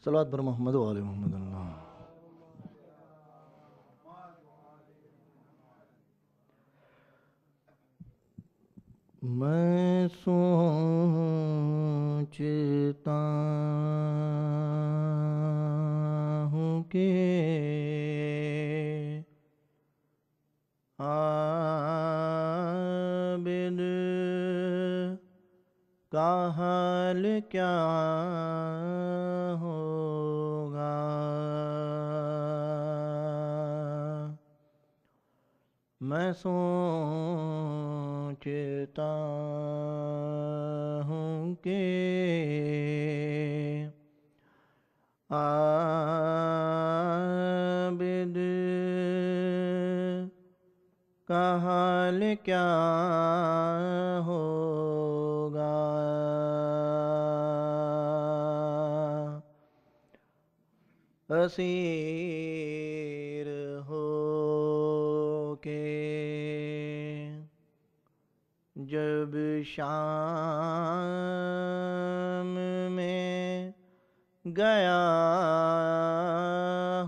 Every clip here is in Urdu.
صلوات پر محمد و آل محمد اللہ. میں سوچتا ہوں کہ عابد کا حال کیا ہوگا. میں سوچتا ہوں کہ عابد کا حال کیا ہوگا. اسیر ہو کے جب شام میں گیا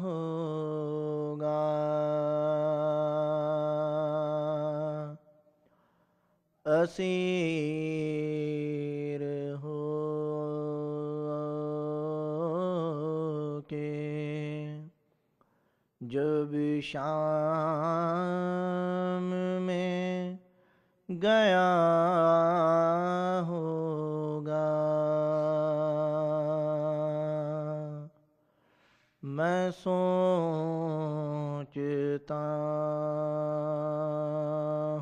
ہوگا. اسیر ہو کے جب شام میں گیا ہوگا. میں سوچتا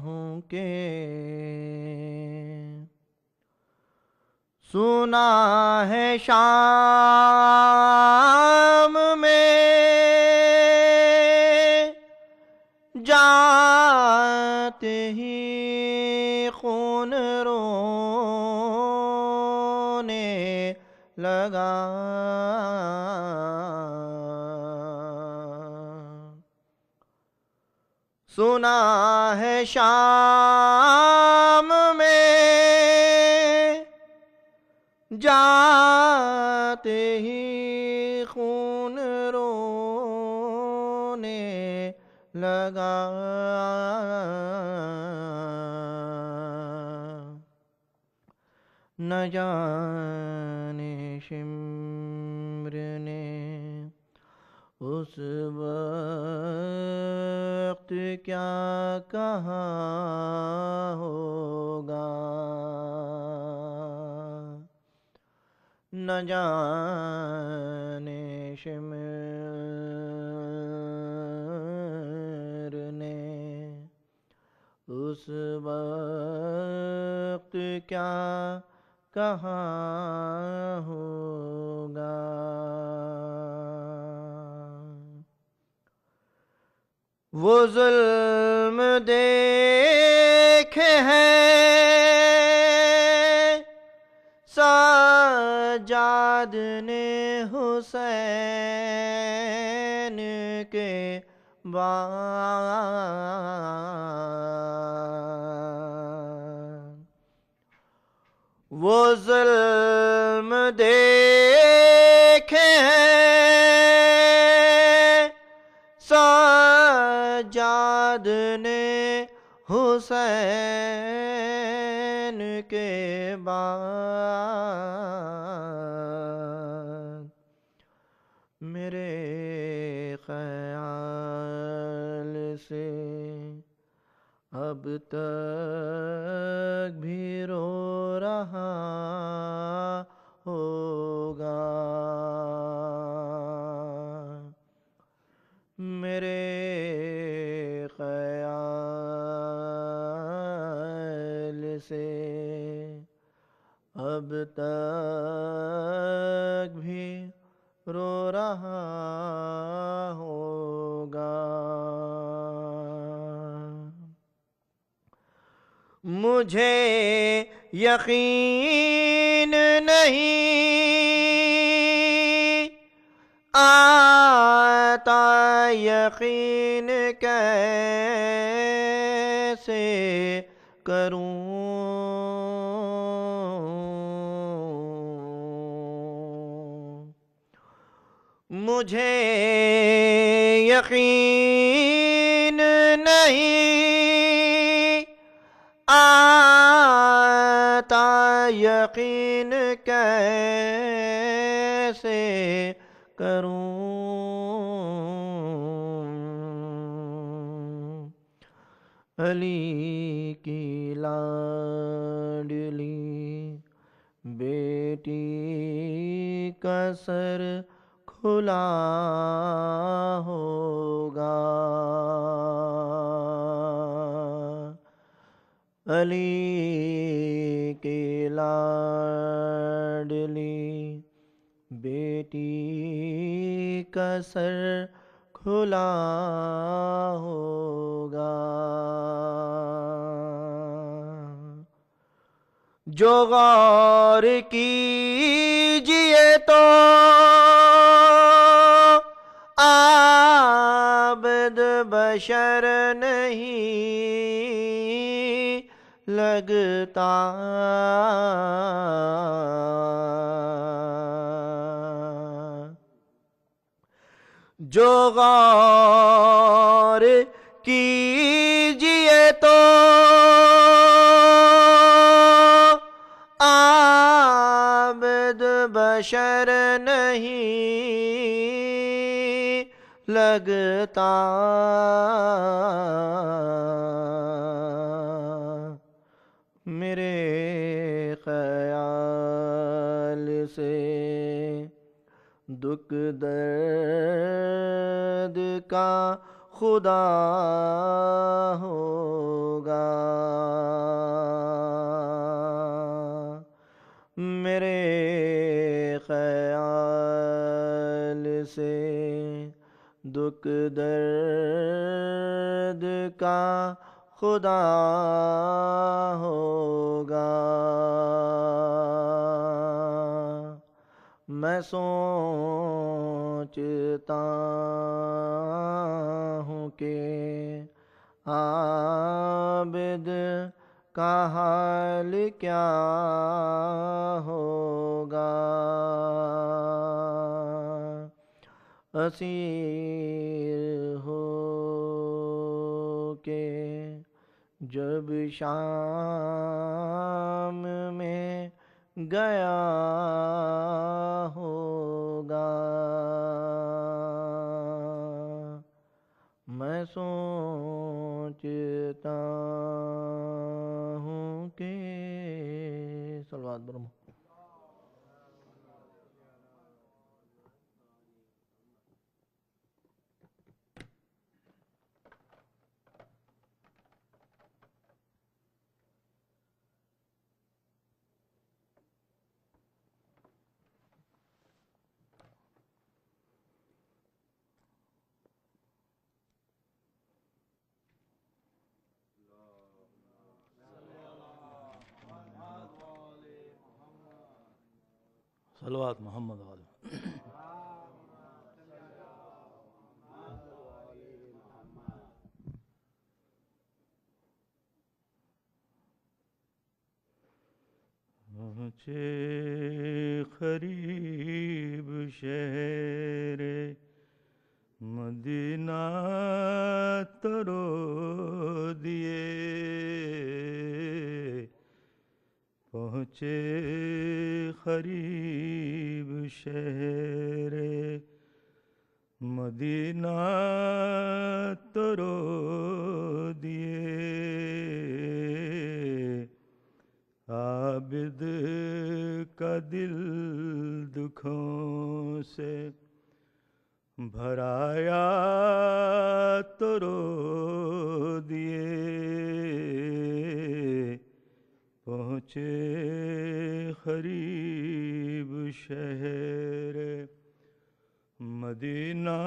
ہوں کہ سنا ہے شام میں جاتے ہی خون رونے لگا. سنا ہے شام میں جاتے ہی خون رونے لگا. نہ جانے شمر نے اس وقت کیا کہا ہوگا. نہ جانے شمر نے اس وقت کیا کہا ہوگا. وہ ظلم دیکھے ہیں سجاد نے حسین کے بعد. وہ ظلم دیکھے ہیں سجاد نے حسین کے بعد. میرے خیال سے اب تک بھی رو رہا ہوگا. میرے خیال سے اب تک بھی رو رہا ہوگا. مجھے یقین نہیں آتا یقین کیسے کروں. مجھے یقین نہیں آتا، یقین کیسے کروں؟ علی کی لاڈلی بیٹی کا سر کھلا ہوگا، علی کی لاڈلی بیٹی کا سر کھلا ہوگا، جو غور کیجئے تو عابد بشر نہیں لگتا، جو غور کیجئے تو عابد بشر نہیں لگتا، میرے خیال سے دکھ درد کا خدا ہوگا، میرے خیال سے دکھ درد کا خدا ہوگا، میں سوچتا ہوں کہ عابد کا حال کیا ہوگا، اسیر ہو کے جب شام میں گیا ہوگا، میں سوچتا ہوں کہ صلوات برہم صلوات محمد علیہ۔ پہنچے قریب شہر مدینہ ترو دیے، پہنچے قریب شہر مدینہ ترو دیے، عابد کا دل دکھوں سے بھرایا تو رو دیے، پہنچے قریب شہر مدینہ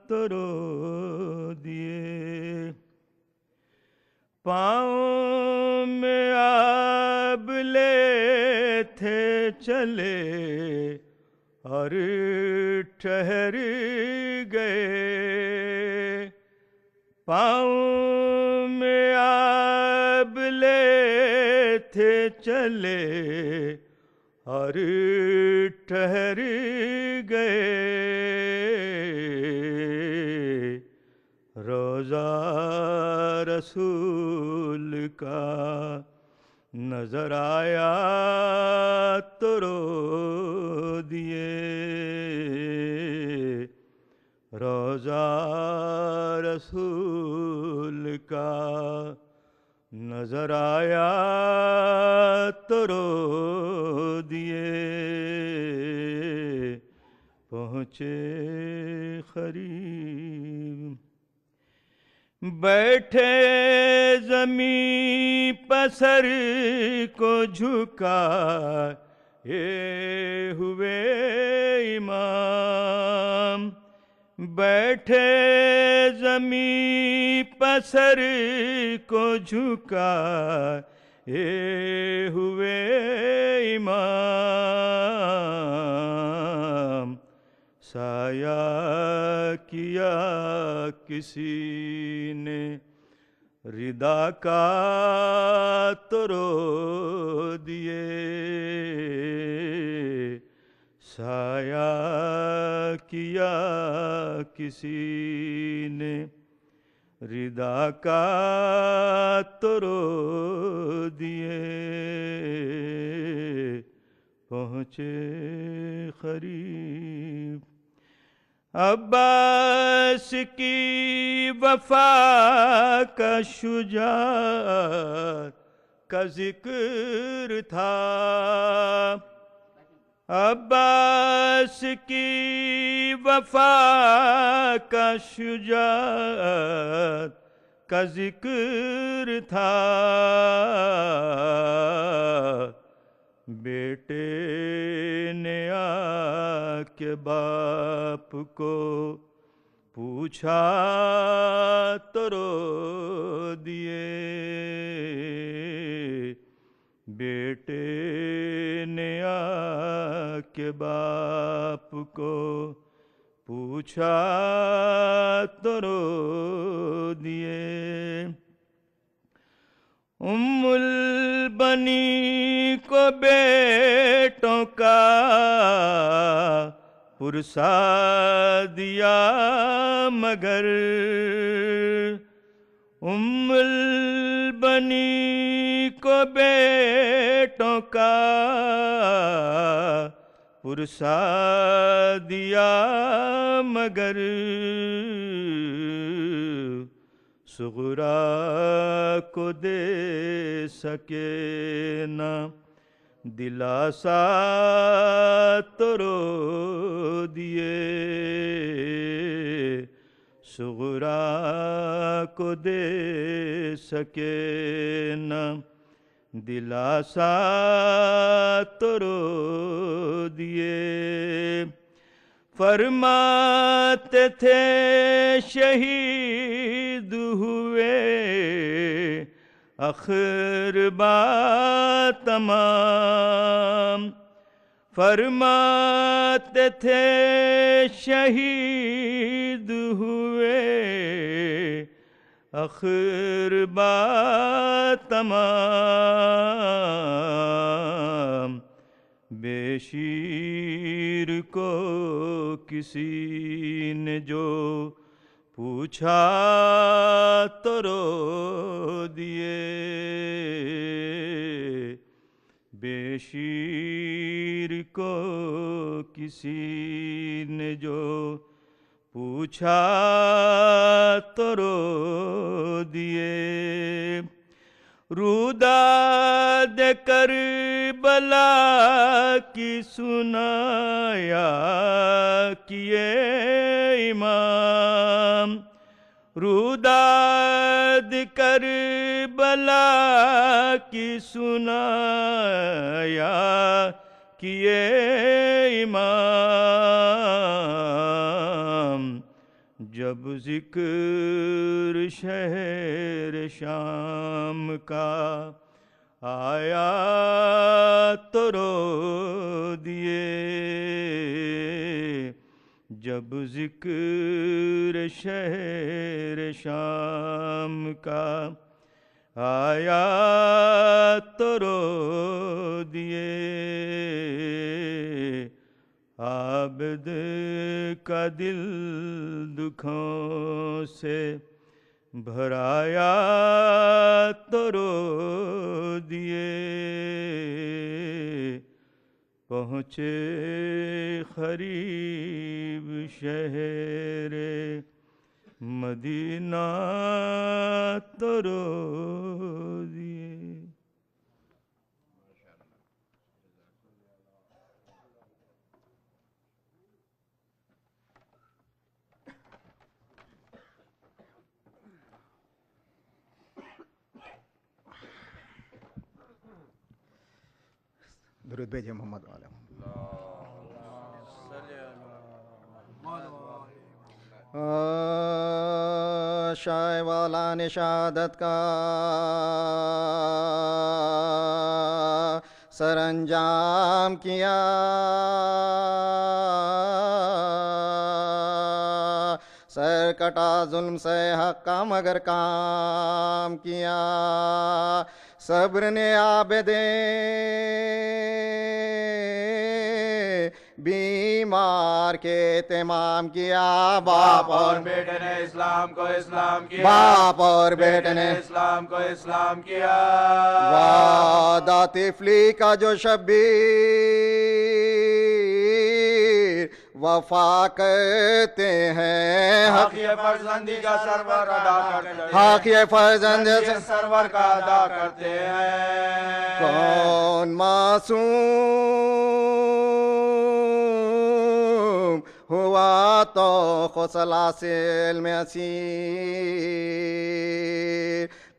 تو رو دیے، پاؤں میں آب لے تھے چلے اور ٹھہر گئے، پاؤں میں آب لے تھے چلے اور ٹھہر گئے روضہ رسول کا نظر آیا تو رو دیے روضہ رسول کا نظر آیا تو رو دیے پہنچے قریب بیٹھے زمین پسر کو جھکا یہ ہوئے امام بیٹھے زمین پسر کو جھکا یہ ہوئے امام سایہ کیا کسی نے ردا کا تو رو دیے سایہ کیا کسی نے ردا کا تو رو دیے پہنچے قریب عباس کی وفا کا شجاعت کا ذکر تھا عباس کی وفا کا شجاعت کا ذکر تھا بیٹے نے آ کے باپ کو پوچھا تو رو دیے بیٹے نے آ کے باپ کو پوچھا تو رو دیے ام البنی کو بیٹوں کا پرسا دیا مگر ام البنی کو بیٹوں کا پرسا دیا مگر صغرا کو دے سکے نہ دلاسا تو رو دیے صغرا کو دے سکے نہ دلاسا تو رو دیے فرماتے تھے شہید ہوئے اقربا تمام فرماتے تھے شہید ہوئے اقربا تمام بے شیر کو کسی نے جو پوچھا تو رو دیے بے شیر کو کسی نے جو پوچھا تو رو دیے روداد کربلا کی سنایا کیے امام روداد کربلا کی سنایا کیے امام جب ذکر شہر شام کا آیا تو رو دیے جب ذکر شہر شام کا آیا تو رو دیے عابد کا دل دکھوں سے بھرایا تو رو دیے پہنچے قریب شہر مدینہ تو رو دیے. درود بھیجے محمد والے. شائع والا نے شہادت کا سر انجام کیا، سر کٹا ظلم سے حق کا مگر کام کیا. صبر نے عابدے بیمار کے اہتمام کیا. باپ اور بیٹے نے اسلام کو اسلام کیا، باپ اور بیٹے نے اسلام کو اسلام کیا. وعدہ طفلی کا جو شبیر وفا کرتے ہیں، حق یہ فرزندی کا سرور ادا کرتے ہیں، حق یہ فرزند سرور کا ادا کرتے ہیں. کون معصوم ہوا تو خسلاسل میں اسیر،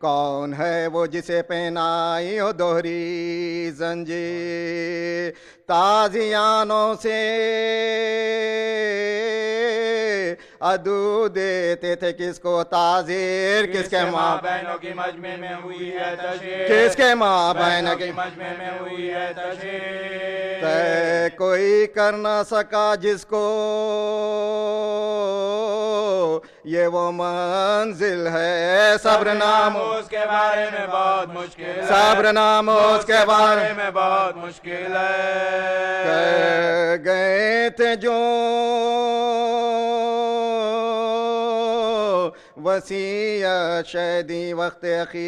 کون ہے وہ جسے پہنائی ہو دوہری زنجیر. تازیانوں سے عدو دیتے تھے کس کو تعزیر، کس کے ماں بہنوں کی مجمع میں ہوئی ہے تشہیر، کس کے ماں بہنوں کی مجمع میں ہوئی ہے تشہیر. طے کوئی کر نہ سکا جس کو یہ وہ منزل ہے. صبر نام اس کے بارے میں بہت مشکل ہے، صبر نام اس کے بارے میں بہت مشکل ہے. کر گئے تھے جو وصیت شہدی وقت اخیر،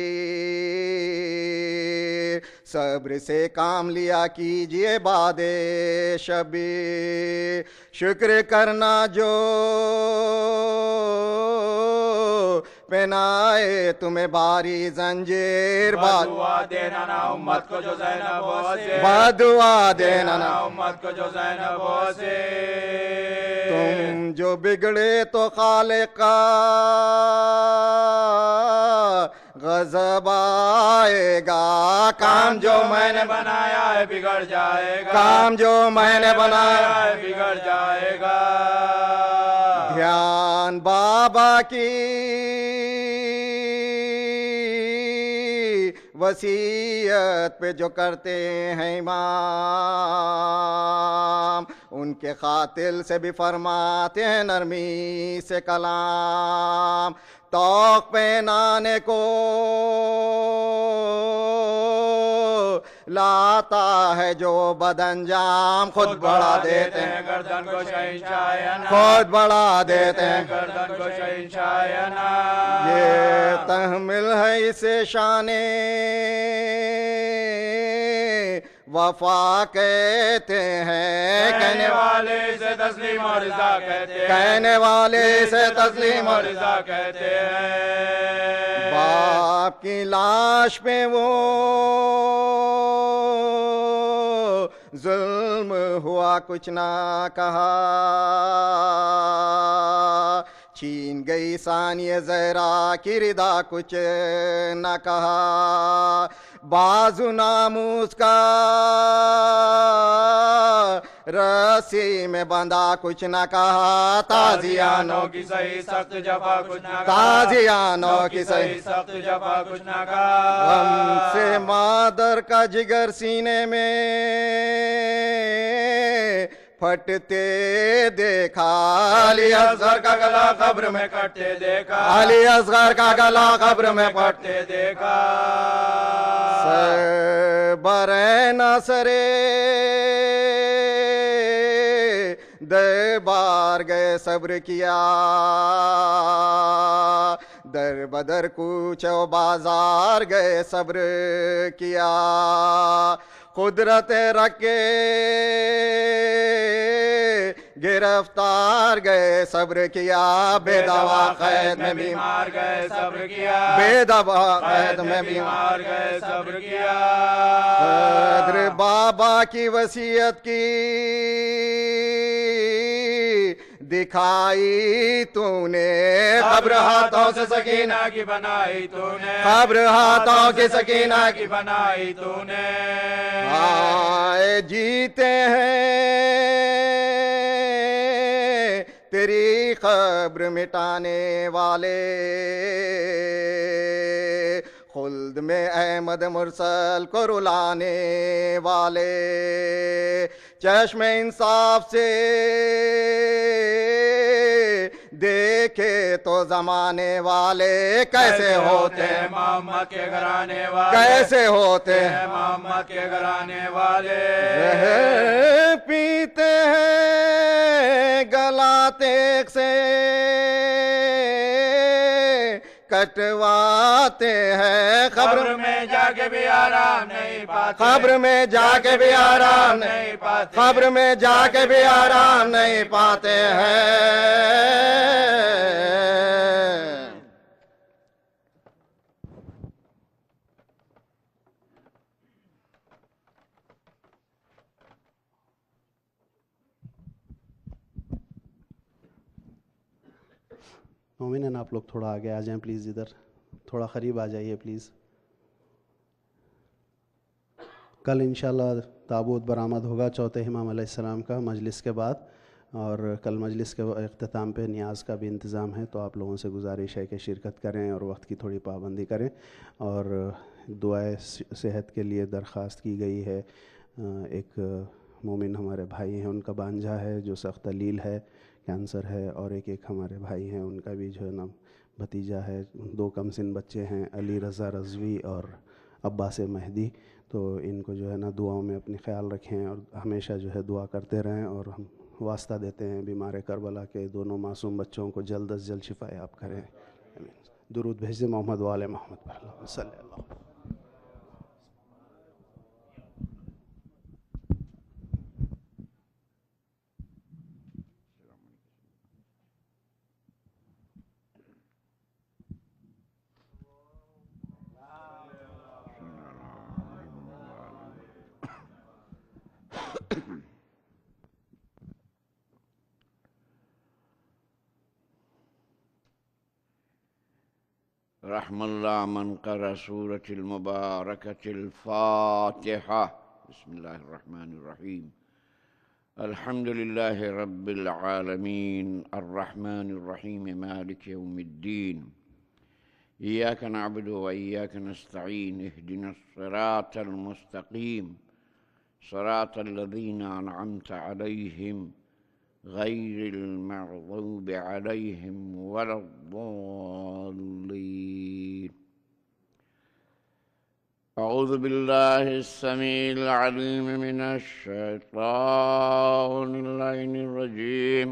صبر سے کام لیا کیجئے بعد شبیر. شکر کرنا جو پہنائے تمہیں باری زنجیر. بدعا دینا نا امت کو جو زینب ہو سے، بدعا دینا نا امت کو جو زینب ہو سے. تم جو بگڑے تو خالق کا غضب آئے گا. کام جو میں نے بنایا ہے بگڑ جائے گا، کام جو میں نے بنایا ہے بگڑ جائے گا. دھیان بابا کی وصیت پہ جو کرتے ہیں امام، ان کے قاتل سے بھی فرماتے ہیں نرمی سے کلام. توق پہنانے کو لاتا ہے جو بدانجام، خود بڑھا دیتے ہیں گردن کو شہنشاہ، خود بڑھا دیتے ہیں گردن کو شہنشاہ. یہ تحمل ہے اسے شان وفا کہتے ہیں. کہنے والے سے تسلیم اور رضا کہتے ہیں، کہنے والے سے تسلیم اور رضا کہتے ہیں. باپ کی لاش پہ وہ ظلم ہوا کچھ نہ کہا، چھین گئی ثانیہ زہرا کی ردا کچھ نہ کہا. بازو ناموس کا رسی میں بندھا کچھ نہ کہا. تازیانوں کی صحیح سخت جفا کچھ نہ کہا، تازیانوں کی صحیح سخت جفا کچھ نہ کہا. غم سے مادر کا جگر سینے میں پھٹتے دیکھا علی اصغر کا گلا قبر میں کٹتے دیکھا علی اصغر کا گلا قبر میں پھٹتے دیکھا برے نصرے دربار گئے صبر کیا در بدر کوچ و بازار گئے صبر کیا قدرت رکھے گرفتار گئے صبر کیا بے دوا قید میں بیمار گئے صبر کیا بے دوا قید میں بیمار گئے صبر کیا قدر بابا کی وصیت کی دکھائی تو نے قبر ہاتھوں سے سکینہ کی بنائی تو نے قبر ہاتھوں کی سکینہ کی بنائی تو نے آئے جیتے ہیں تیری قبر مٹانے والے خلد میں احمد مرسل کو رلانے والے چشم انصاف سے دیکھے تو زمانے والے کیسے ہوتے ہیں محمد کے گھرانے والے کیسے ہوتے ہیں محمد کے گھرانے والے زہر پیتے ہیں گلا تیغ سے کٹواتے ہیں قبر میں جا کے بھی آرام نہیں پاتے قبر میں جا کے بھی آرام نہیں پاتے قبر میں جا کے بھی آرام نہیں پاتے ہیں مومنین آپ لوگ تھوڑا آگے آ جائیں پلیز، ادھر تھوڑا قریب آ جائیے پلیز. کل انشاءاللہ تابوت برآمد ہوگا چوتھے امام علیہ السلام کا مجلس کے بعد، اور کل مجلس کے اختتام پہ نیاز کا بھی انتظام ہے، تو آپ لوگوں سے گزارش ہے کہ شرکت کریں اور وقت کی تھوڑی پابندی کریں. اور دعائے صحت کے لیے درخواست کی گئی ہے. ایک مومن ہمارے بھائی ہیں، ان کا بانجھا ہے جو سخت علیل ہے، کینسر ہے، اور ایک ہمارے بھائی ہیں ان کا بھی جو ہے نا بھتیجا ہے. 2 کم سن بچے ہیں، علی رضا رضوی اور عباس مہدی. تو ان کو جو ہے نا دعاؤں میں اپنی خیال رکھیں اور ہمیشہ جو ہے دعا کرتے رہیں، اور ہم واسطہ دیتے ہیں بیمار کربلا کے دونوں معصوم بچوں کو جلد از جلد شفا یاب کریں. درود بھیجیں محمد وآل محمد پر اللہم صلی اللہ. رحم اللہ من قرأ سورة المباركة الفاتحة. بسم الله الرحمن الرحيم. الحمد لله رب العالمين الرحمن الرحيم مالك يوم الدين. إياك نعبد وإياك نستعين. اهدنا الصراط المستقيم صراط الذين أنعمت عليهم غير المغضوب عليهم ولا الضالين. أعوذ بالله السميع العليم من الشيطان اللعين الرجيم.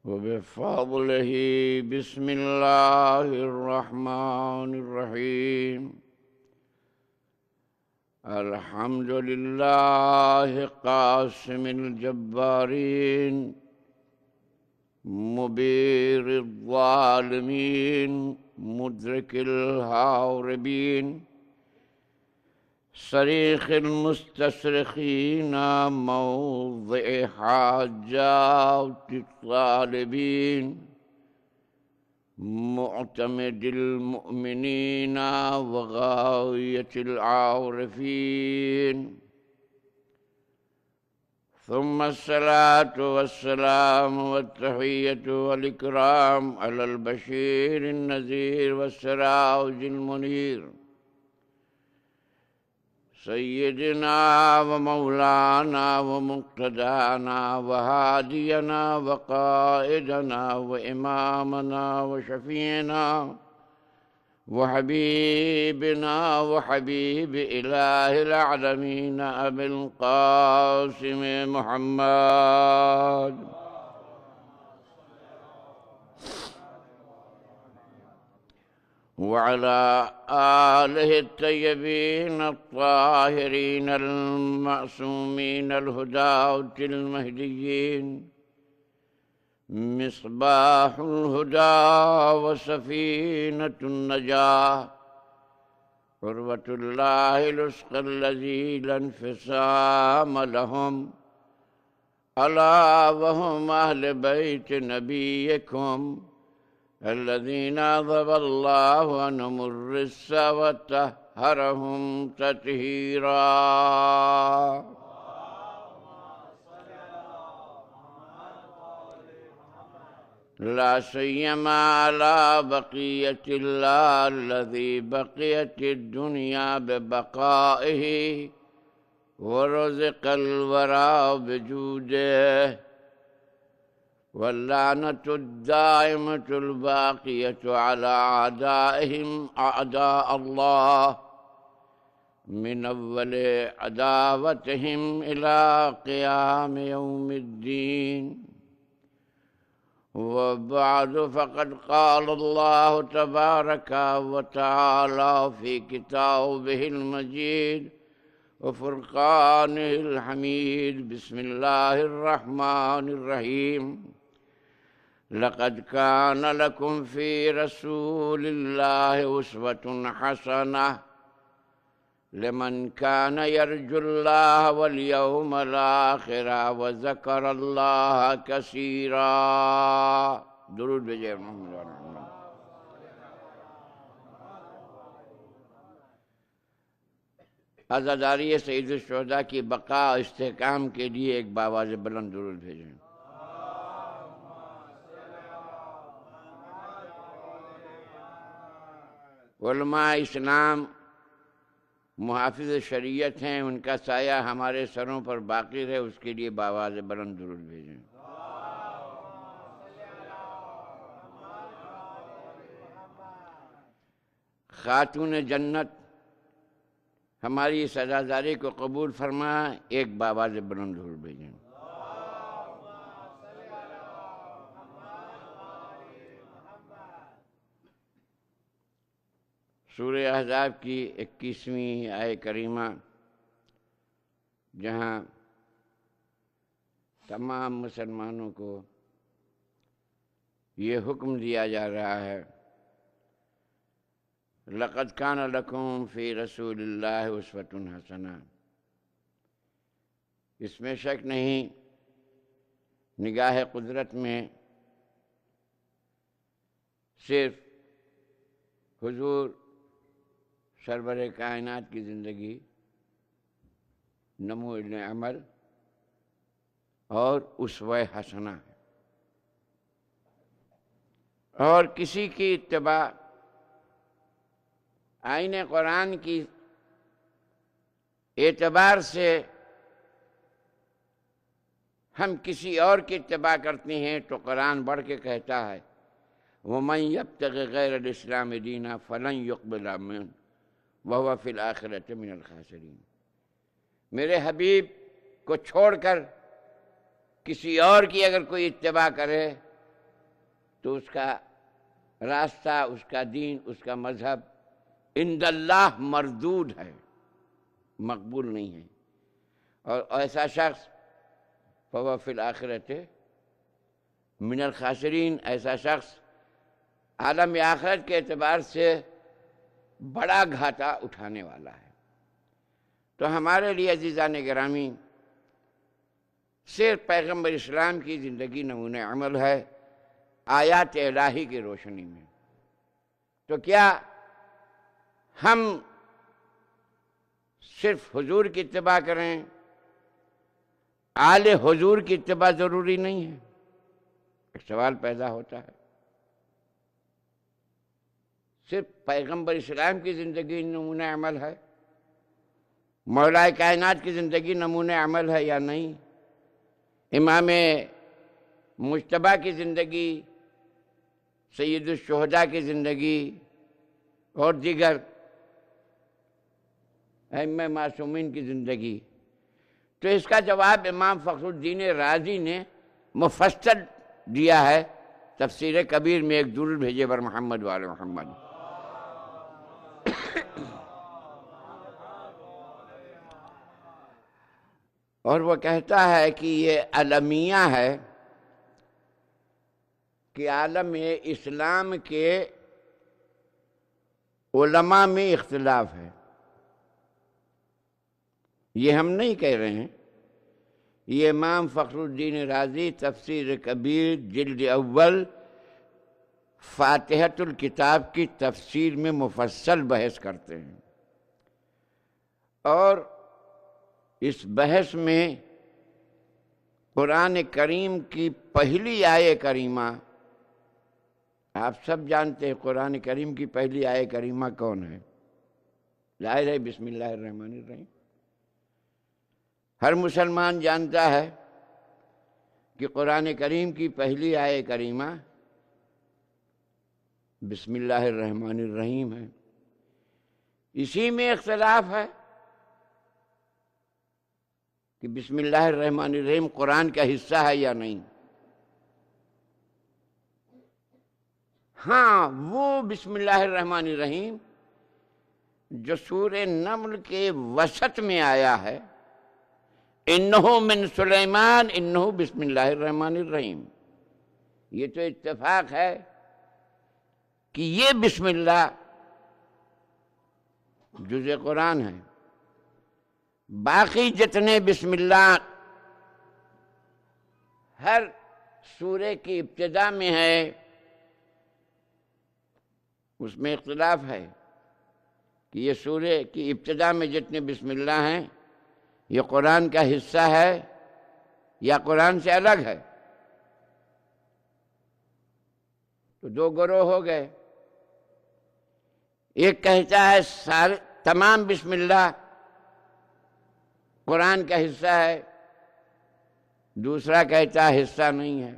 وبفضله بسم الله الرحمن الرحيم. الحمد لله قاسم الجبارين مبير الظالمين مدرك الهاربين صريخ المستصرخين موضع حاجات الطالبين معتمد المؤمنين وغاية العارفين. ثم الصلاة والسلام والتحية والإكرام على البشير النذير والسراج المنير سيدنا ومولانا ومقتدانا وهادينا وقائدنا وإمامنا وشفيعنا وحبيبنا وحبيب إله العالمين أبي القاسم محمد وعلى آله الطيبين الطاهرين المعصومين الهداة المهديين مصباح الهدى وسفينة النجاة عروة الله الوثقى الذي لا انفصام لهم ألا وهم أهل بيت نبيكم الذين أذهب الله عنهم الرجس وطهرهم تطهيرا لا سيما على بقية الله الذي بقيت الدنيا ببقائه ورزق الورى بجوده واللعنة الدائمة الباقية على أعدائهم أعداء الله من أول عداوتهم إلى قيام يوم الدين وبعد فقد قال الله تبارك وتعالى في كتابه المجيد وفرقانه الحميد بسم الله الرحمن الرحيم لقد كان لكم في رسول الله أسوة حسنة لمن كان يرجو الله واليوم الآخر وذكر الله كثيرا درود بجے محمد و محمد. عزاداری سید الشہداء کی بقا و استحکام کے لیے ایک باواز بلند درود بھیجیں. علماء اسلام محافظ شریعت ہیں، ان کا سایہ ہمارے سروں پر باقی رہے، اس کے لیے باواز بلند درود بھیجیں. خاتون جنت ہماری اس عزاداری کو قبول فرما، ایک باواز بلند درود بھیجیں. سورہ احزاب کی 21ویں آیہ کریمہ، جہاں تمام مسلمانوں کو یہ حکم دیا جا رہا ہے لَقَدْ كَانَ لَكُمْ فِي رَسُولِ اللَّهِ أُسْوَةٌ حَسَنَةٌ، اس میں شک نہیں نگاہ قدرت میں صرف حضور سرور کائنات کی زندگی، نموذج عمل اور اسوہ حسنہ ہے، اور کسی کی اتباع آئین قرآن کی اعتبار سے ہم کسی اور کی اتباع کرتے ہیں تو قرآن بڑھ کے کہتا ہے وَمَنْ يَبْتَغِ غَيْرَ الْإِسْلَامِ دِينًا فَلَنْ يُقْبَلَ مِنْهُ وَهُوَ فِي الْآخِرَةِ مِنَ الْخَاسِرِينَ. میرے حبیب کو چھوڑ کر کسی اور کی اگر کوئی اتباع کرے تو اس کا راستہ، اس کا دین، اس کا مذہب عند اللہ مردود ہے، مقبول نہیں ہے. اور ایسا شخص فَهُوَ فِي الْآخِرَةِ مِنَ الْخَاسِرِينَ، ایسا شخص عالم آخرت کے اعتبار سے بڑا گھاٹا اٹھانے والا ہے. تو ہمارے لیے عزیزان گرامی صرف پیغمبر اسلام کی زندگی نمونہ عمل ہے آیات الہی کی روشنی میں. تو کیا ہم صرف حضور کی اتباع کریں؟ آل حضور کی اتباع ضروری نہیں ہے. ایک سوال پیدا ہوتا ہے، صرف پیغمبر اسلام کی زندگی نمونہ عمل ہے؟ مولا کائنات کی زندگی نمونہ عمل ہے یا نہیں؟ امام مجتبیٰ کی زندگی، سید الشہداء کی زندگی اور دیگر ائمہ معصومین کی زندگی، تو اس کا جواب امام فخر الدین رازی نے مفصل دیا ہے تفسیر کبیر میں، ایک درود بھیجے بر محمد وآل محمد۔ اور وہ کہتا ہے کہ یہ المیہ ہے کہ عالم اسلام کے علماء میں اختلاف ہے۔ یہ ہم نہیں کہہ رہے ہیں، یہ امام فخر الدین رازی تفسیر کبیر جلد اول فاتحۃ الکتاب کی تفسیر میں مفصل بحث کرتے ہیں، اور اس بحث میں قرآن کریم کی پہلی آیے کریمہ، آپ سب جانتے ہیں قرآن کریم کی پہلی آیے کریمہ کون ہے؟ ظاہر ہے بسم اللہ الرحمن الرحیم۔ ہر مسلمان جانتا ہے کہ قرآن کریم کی پہلی آیے کریمہ بسم اللہ الرحمن الرحیم ہے۔ اسی میں اختلاف ہے کہ بسم اللہ الرحمن الرحیم قرآن کا حصہ ہے یا نہیں۔ ہاں، وہ بسم اللہ الرحمن الرحیم جو سورہ نمل کے وسط میں آیا ہے، انہو من سلیمان انہو بسم اللہ الرحمن الرحیم، یہ تو اتفاق ہے کہ یہ بسم اللہ جزء قرآن ہے۔ باقی جتنے بسم اللہ ہر سورے کی ابتدا میں ہے، اس میں اختلاف ہے کہ یہ سورے کی ابتدا میں جتنے بسم اللہ ہیں یہ قرآن کا حصہ ہے یا قرآن سے الگ ہے۔ تو دو گروہ ہو گئے، ایک کہتا ہے سارے تمام بسم اللہ قرآن کا حصہ ہے، دوسرا کہتا ہے حصہ نہیں ہے۔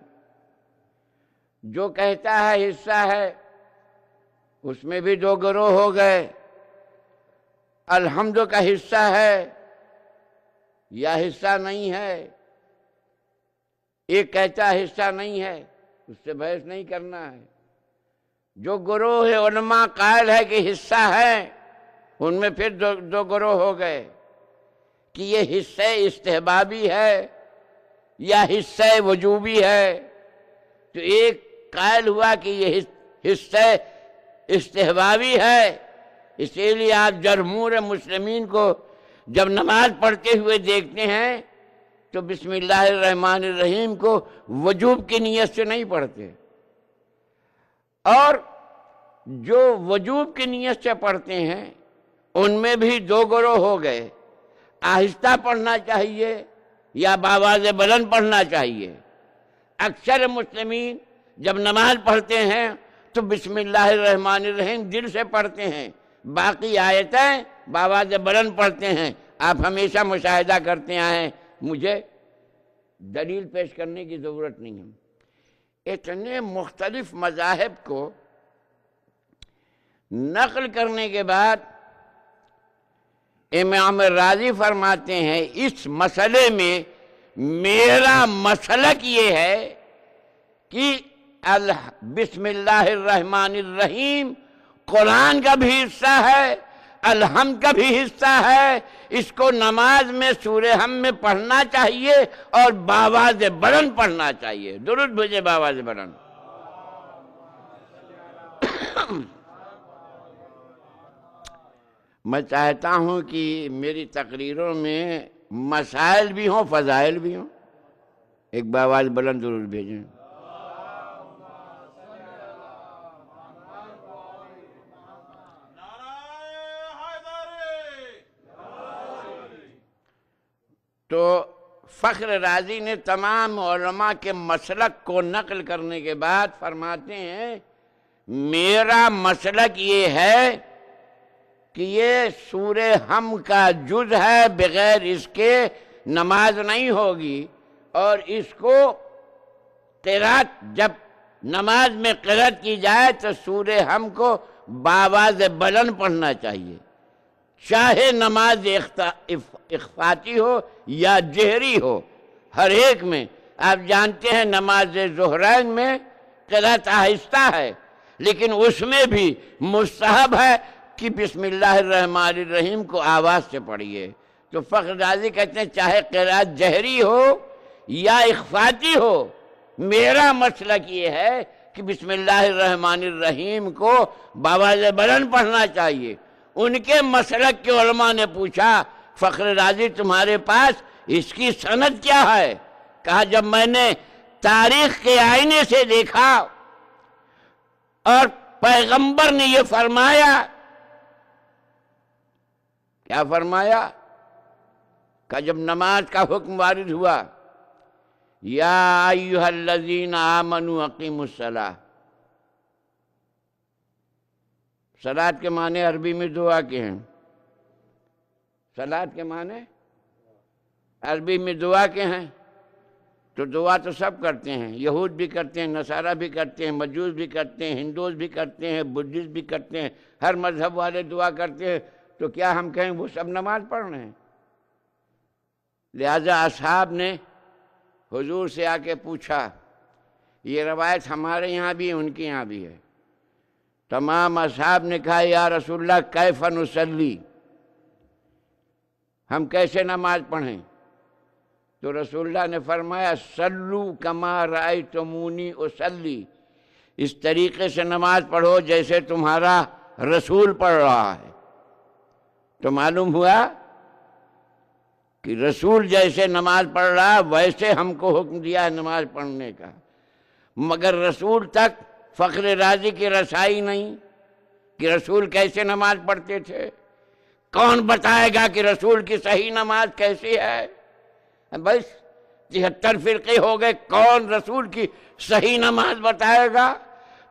جو کہتا ہے حصہ ہے اس میں بھی دو گروہ ہو گئے، الحمد کا حصہ ہے یا حصہ نہیں ہے۔ ایک کہتا ہے حصہ نہیں ہے، اس سے بحث نہیں کرنا ہے۔ جو گروہ علماء قائل ہے کہ حصہ ہے، ان میں پھر دو گروہ ہو گئے کہ یہ حصہ استحبابی ہے یا حصہ وجوبی ہے۔ تو ایک قائل ہوا کہ یہ حصہ استحبابی ہے، اسی لیے آپ جمہور مسلمین کو جب نماز پڑھتے ہوئے دیکھتے ہیں تو بسم اللہ الرحمن الرحیم کو وجوب کی نیت سے نہیں پڑھتے، اور جو وجوب کی نیت سے پڑھتے ہیں ان میں بھی دو گروہ ہو گئے، آہستہ پڑھنا چاہیے یا بآواز بلند پڑھنا چاہیے۔ اکثر مسلمین جب نماز پڑھتے ہیں تو بسم اللہ الرحمن الرحیم دل سے پڑھتے ہیں، باقی آیتیں بآواز بلند پڑھتے ہیں۔ آپ ہمیشہ مشاہدہ کرتے آئے ہیں، مجھے دلیل پیش کرنے کی ضرورت نہیں ہے۔ اتنے مختلف مذاہب کو نقل کرنے کے بعد امام راضی فرماتے ہیں اس مسئلے میں میرا مسلک یہ ہے کہ بسم اللہ الرحمن الرحیم قرآن کا بھی حصہ ہے، الحمد کا بھی حصہ ہے، اس کو نماز میں سورہ ہم میں پڑھنا چاہیے اور بآواز بلند پڑھنا چاہیے۔ درود بھیجے بآواز بلند۔ میں چاہتا ہوں کہ میری تقریروں میں مسائل بھی ہوں، فضائل بھی ہوں۔ ایک بآواز بلند درود بھیجیں۔ تو فخر رازی نے تمام علماء کے مسلک کو نقل کرنے کے بعد فرماتے ہیں میرا مسلک یہ ہے کہ یہ سورہ ہم کا جز ہے، بغیر اس کے نماز نہیں ہوگی، اور اس کو قرات جب نماز میں قرات کی جائے تو سورہ ہم کو بآواز بلند پڑھنا چاہیے، چاہے نماز اخفاتی ہو یا جہری ہو، ہر ایک میں۔ آپ جانتے ہیں نماز ظہرین میں قرات آہستہ ہے، لیکن اس میں بھی مستحب ہے کہ بسم اللہ الرحمن الرحیم کو آواز سے پڑھیے۔ تو فخر رازی کہتے ہیں چاہے قرات جہری ہو یا اخفاتی ہو، میرا مسلک یہ ہے کہ بسم اللہ الرحمن الرحیم کو بآواز بلند پڑھنا چاہیے۔ ان کے مسلک کے علماء نے پوچھا فخر رازی تمہارے پاس اس کی سند کیا ہے؟ کہا جب میں نے تاریخ کے آئینے سے دیکھا اور پیغمبر نے یہ فرمایا، کیا فرمایا؟ کہ جب نماز کا حکم وارد ہوا، یا ایھا الذین آمنوا اقیموا الصلاۃ، صلاۃ کے معنی عربی میں دعا کے ہیں، صلاۃ کے معنی عربی میں دعا کے ہیں، تو دعا تو سب کرتے ہیں، یہود بھی کرتے ہیں، نصارہ بھی کرتے ہیں، مجوس بھی کرتے ہیں، ہندوز بھی کرتے ہیں، بدھسٹ بھی کرتے ہیں، ہر مذہب والے دعا کرتے ہیں، تو کیا ہم کہیں وہ سب نماز پڑھ رہے ہیں؟ لہذا اصحاب نے حضور سے آ کے پوچھا، یہ روایت ہمارے یہاں بھی ہے، ان کے یہاں بھی ہے، تمام اصحاب نے کہا یا رسول اللہ کیف نصلی، ہم کیسے نماز پڑھیں؟ تو رسول اللہ نے فرمایا صلو کما رأیتمونی اصلی، اس طریقے سے نماز پڑھو جیسے تمہارا رسول پڑھ رہا ہے۔ تو معلوم ہوا کہ رسول جیسے نماز پڑھ رہا ویسے ہم کو حکم دیا ہے نماز پڑھنے کا، مگر رسول تک فخر رازی کی رسائی نہیں کہ رسول کیسے نماز پڑھتے تھے۔ کون بتائے گا کہ رسول کی صحیح نماز کیسی ہے؟ بس 73 فرقے ہو گئے، کون رسول کی صحیح نماز بتائے گا؟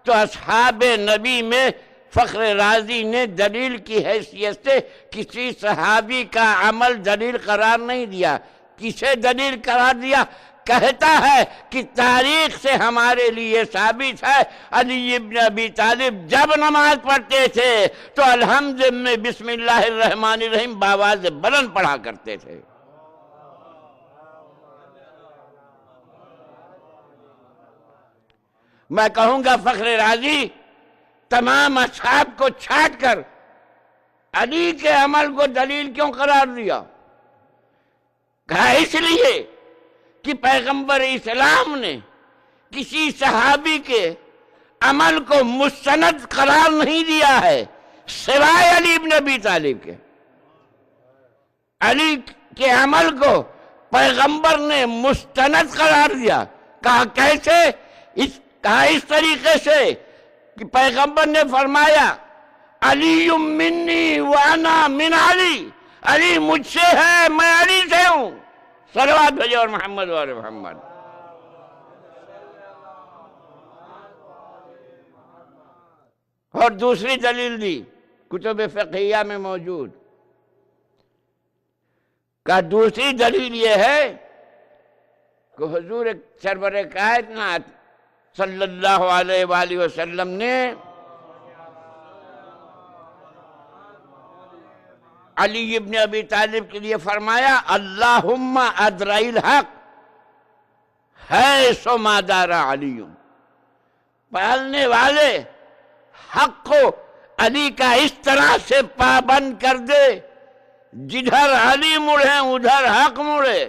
تو اصحاب نبی میں فخر رازی نے دلیل کی حیثیت سے کسی صحابی کا عمل دلیل قرار نہیں دیا۔ کسے دلیل قرار دیا؟ کہتا ہے کہ تاریخ سے ہمارے لیے ثابت ہے علی ابن ابی طالب جب نماز پڑھتے تھے تو الحمد میں بسم اللہ الرحمن الرحیم بآواز بلند پڑھا کرتے تھے۔ میں کہوں گا فخر رازی تمام اصحاب کو چھاٹ کر علی کے عمل کو دلیل کیوں قرار دیا؟ کہا اس لیے کہ پیغمبر اسلام نے کسی صحابی کے عمل کو مستند قرار نہیں دیا ہے سوائے علی ابن ابی طالب کے۔ علی کے عمل کو پیغمبر نے مستند قرار دیا۔ کہا کیسے؟ کہا اس طریقے سے کہ پیغمبر نے فرمایا علی منی وانا من علی، علی مجھ سے ہے میں علی سے ہوں۔ صلوات بھیجو اور محمد و آل محمد۔ اور دوسری دلیل دی کتب فقہیہ میں موجود، کہ دوسری دلیل یہ ہے کہ حضور سرور کائنات صلی اللہ علیہ وآلہ وسلم نے علی ابن ابی طالب کے لیے فرمایا اللہم ادرئی الحق حیث ما دار علی، پالنے والے حق کو علی کا اس طرح سے پابند کر دے جدھر علی مڑے ادھر حق مڑے۔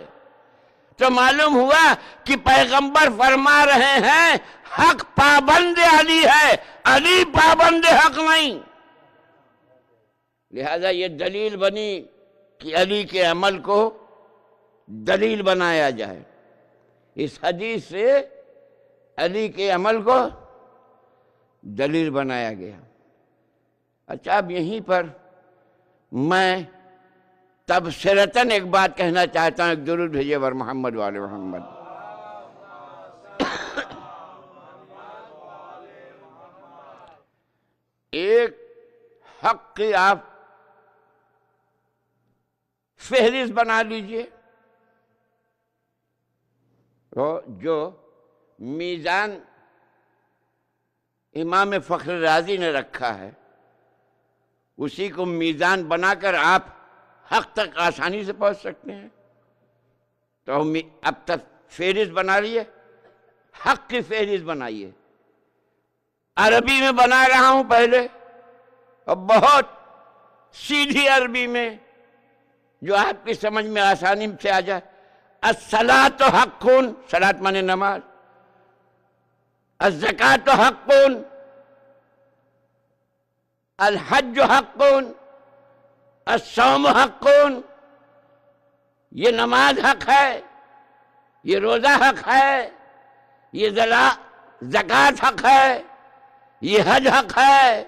تو معلوم ہوا کہ پیغمبر فرما رہے ہیں حق پابند علی ہے، علی پابند حق نہیں۔ لہذا یہ دلیل بنی کہ علی کے عمل کو دلیل بنایا جائے۔ اس حدیث سے علی کے عمل کو دلیل بنایا گیا۔ اچھا اب یہیں پر میں تبصرتاً ایک بات کہنا چاہتا ہوں، ایک درود بھیجے بر محمد و آل محمد۔ ایک حق کی آپ فہرست بنا لیجئے. جو میزان امام فخر رازی نے رکھا ہے اسی کو میزان بنا کر آپ حق تک آسانی سے پہنچ سکتے ہیں. تو اب تک فہرست بنا لیے، حق کی فہرست بنائیے. عربی میں بنا رہا ہوں پہلے، اور بہت سیدھی عربی میں جو آپ کی سمجھ میں آسانی سے آ جائے. الصلاۃ حق، صلاۃ مانے نماز. الزکاۃ حق، الحج حق، الصوم حق. یہ نماز حق ہے، یہ روزہ حق ہے، یہ زکوٰۃ حق ہے، یہ حج حق ہے،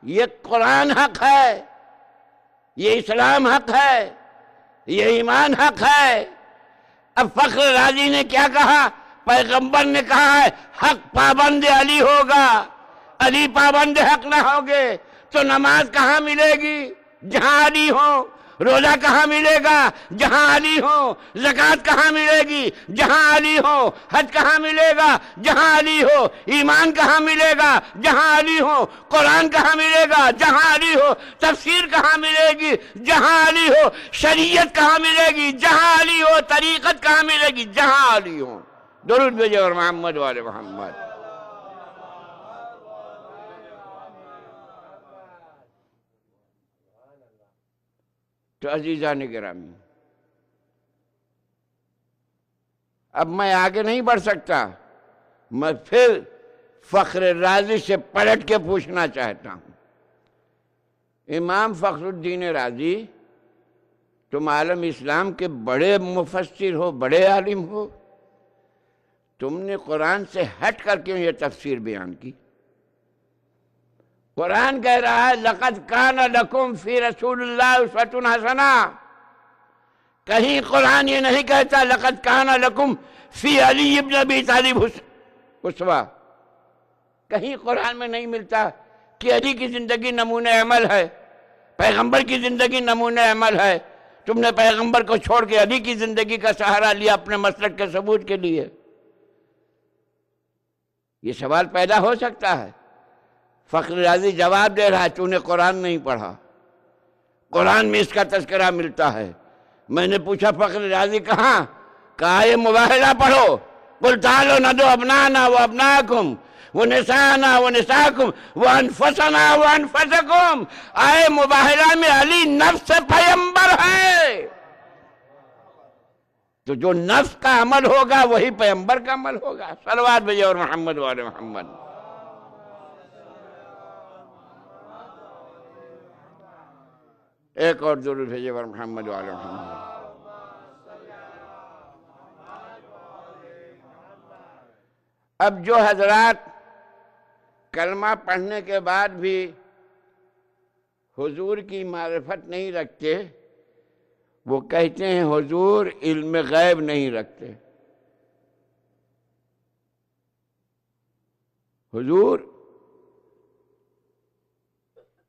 یہ قرآن حق ہے، یہ اسلام حق ہے، یہ ایمان حق ہے. اب فخر رازی نے کیا کہا؟ پیغمبر نے کہا ہے حق پابند علی ہوگا، علی پابند حق نہ ہوگے تو نماز کہاں ملے گی جہاں علی ہو؟ روزہ کہاں ملے گا جہاں علی ہو؟ زکوٰۃ کہاں ملے گی جہاں علی ہو؟ حج کہاں ملے گا جہاں علی ہو؟ ایمان کہاں ملے گا جہاں علی ہو؟ قرآن کہاں ملے گا جہاں علی ہو؟ تفسیر کہاں ملے گی جہاں علی ہو؟ شریعت کہاں ملے گی جہاں علی ہو؟ طریقت کہاں ملے گی جہاں علی ہو؟ درود بھیجے اور محمد والے محمد. تو عزیزان گرامی، اب میں آگے نہیں بڑھ سکتا، میں پھر فخر رازی سے پلٹ کے پوچھنا چاہتا ہوں. امام فخر الدین رازی، تم عالم اسلام کے بڑے مفسر ہو، بڑے عالم ہو، تم نے قرآن سے ہٹ کر کیوں یہ تفسیر بیان کی؟ قرآن کہہ رہا ہے لَقَدْ كَانَ لَكُمْ فِي رَسُولِ اللَّهِ أُسْوَةٌ حَسَنَةٌ. کہیں قرآن یہ نہیں کہتا لَقَدْ كَانَ لَكُمْ فِي عَلِيِّ بْنِ أَبِي طَالِبٍ أُسْوَةٌ. کہیں قرآن میں نہیں ملتا کہ علی کی زندگی نمونہ عمل ہے، پیغمبر کی زندگی نمونہ عمل ہے. تم نے پیغمبر کو چھوڑ کے علی کی زندگی کا سہارا لیا اپنے مسلک کے ثبوت کے لیے. یہ سوال پیدا ہو سکتا ہے. فخر رازی جواب دے رہا ہے تو نے قرآن نہیں پڑھا، قرآن میں اس کا تذکرہ ملتا ہے. میں نے پوچھا فخر رازی کہاں؟ کہا یہ مباہلہ پڑھو. قل تعالوا ندعو ابناءنا وابناءکم ونساءنا ونساءکم وانفسنا وانفسکم. آئے مباہلہ میں علی نفس پیغمبر ہے، تو جو نفس کا عمل ہوگا وہی پیغمبر کا عمل ہوگا. صلوات بھیجے اور محمد والے محمد. ایک اور درود بھیجے اور محمد والے محمد. اب جو حضرات کلمہ پڑھنے کے بعد بھی حضور کی معرفت نہیں رکھتے، وہ کہتے ہیں حضور علم غیب نہیں رکھتے. حضور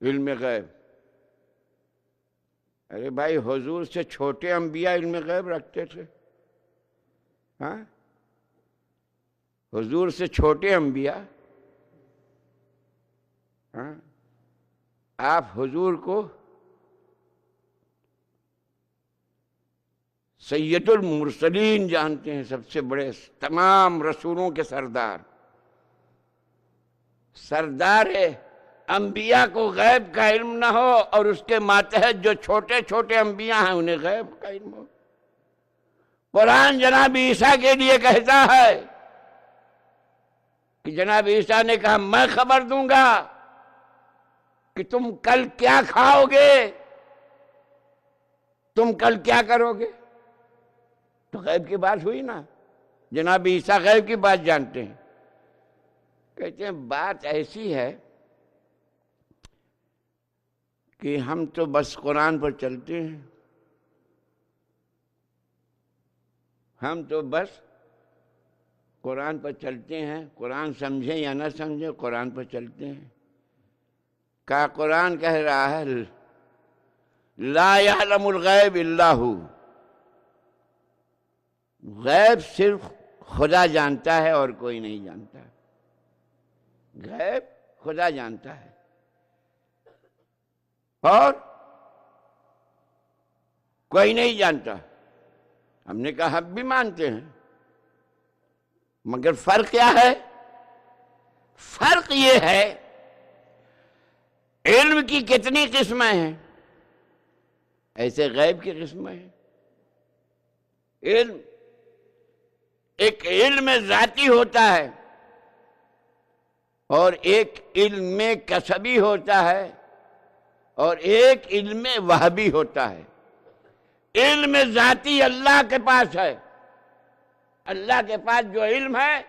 علم غیب. ارے بھائی حضور سے چھوٹے انبیاء علم غیب رکھتے تھے. ہاں، حضور سے چھوٹے انبیاء. ہاں، آپ حضور کو سید المرسلین جانتے ہیں، سب سے بڑے تمام رسولوں کے سردار. سردار انبیاء کو غیب کا علم نہ ہو اور اس کے ماتحت جو چھوٹے چھوٹے انبیاء ہیں انہیں غیب کا علم ہو. قرآن جناب عیسیٰ کے لیے کہتا ہے کہ جناب عیسیٰ نے کہا میں خبر دوں گا کہ تم کل کیا کھاؤ گے، تم کل کیا کرو گے. تو غیب کی بات ہوئی نا. جناب عیسیٰ غیب کی بات جانتے ہیں. کہتے ہیں بات ایسی ہے کہ ہم تو بس قرآن پر چلتے ہیں، ہم تو بس قرآن پر چلتے ہیں، قرآن سمجھیں یا نہ سمجھیں قرآن پر چلتے ہیں. کہا قرآن کہہ رہا ہے لا یعلم الغیب الا ہو، غیب صرف خدا جانتا ہے اور کوئی نہیں جانتا، غیب خدا جانتا ہے اور کوئی نہیں جانتا۔ ہم نے کہا ہم بھی مانتے ہیں، مگر فرق کیا ہے؟ فرق یہ ہے علم کی کتنی قسمیں ہیں، ایسے غیب کی قسمیں ہیں۔ علم ایک علم ذاتی ہوتا ہے اور ایک علم کسبی ہوتا ہے اور ایک علم وہبی ہوتا ہے۔ علم ذاتی اللہ کے پاس ہے، اللہ کے پاس جو علم ہے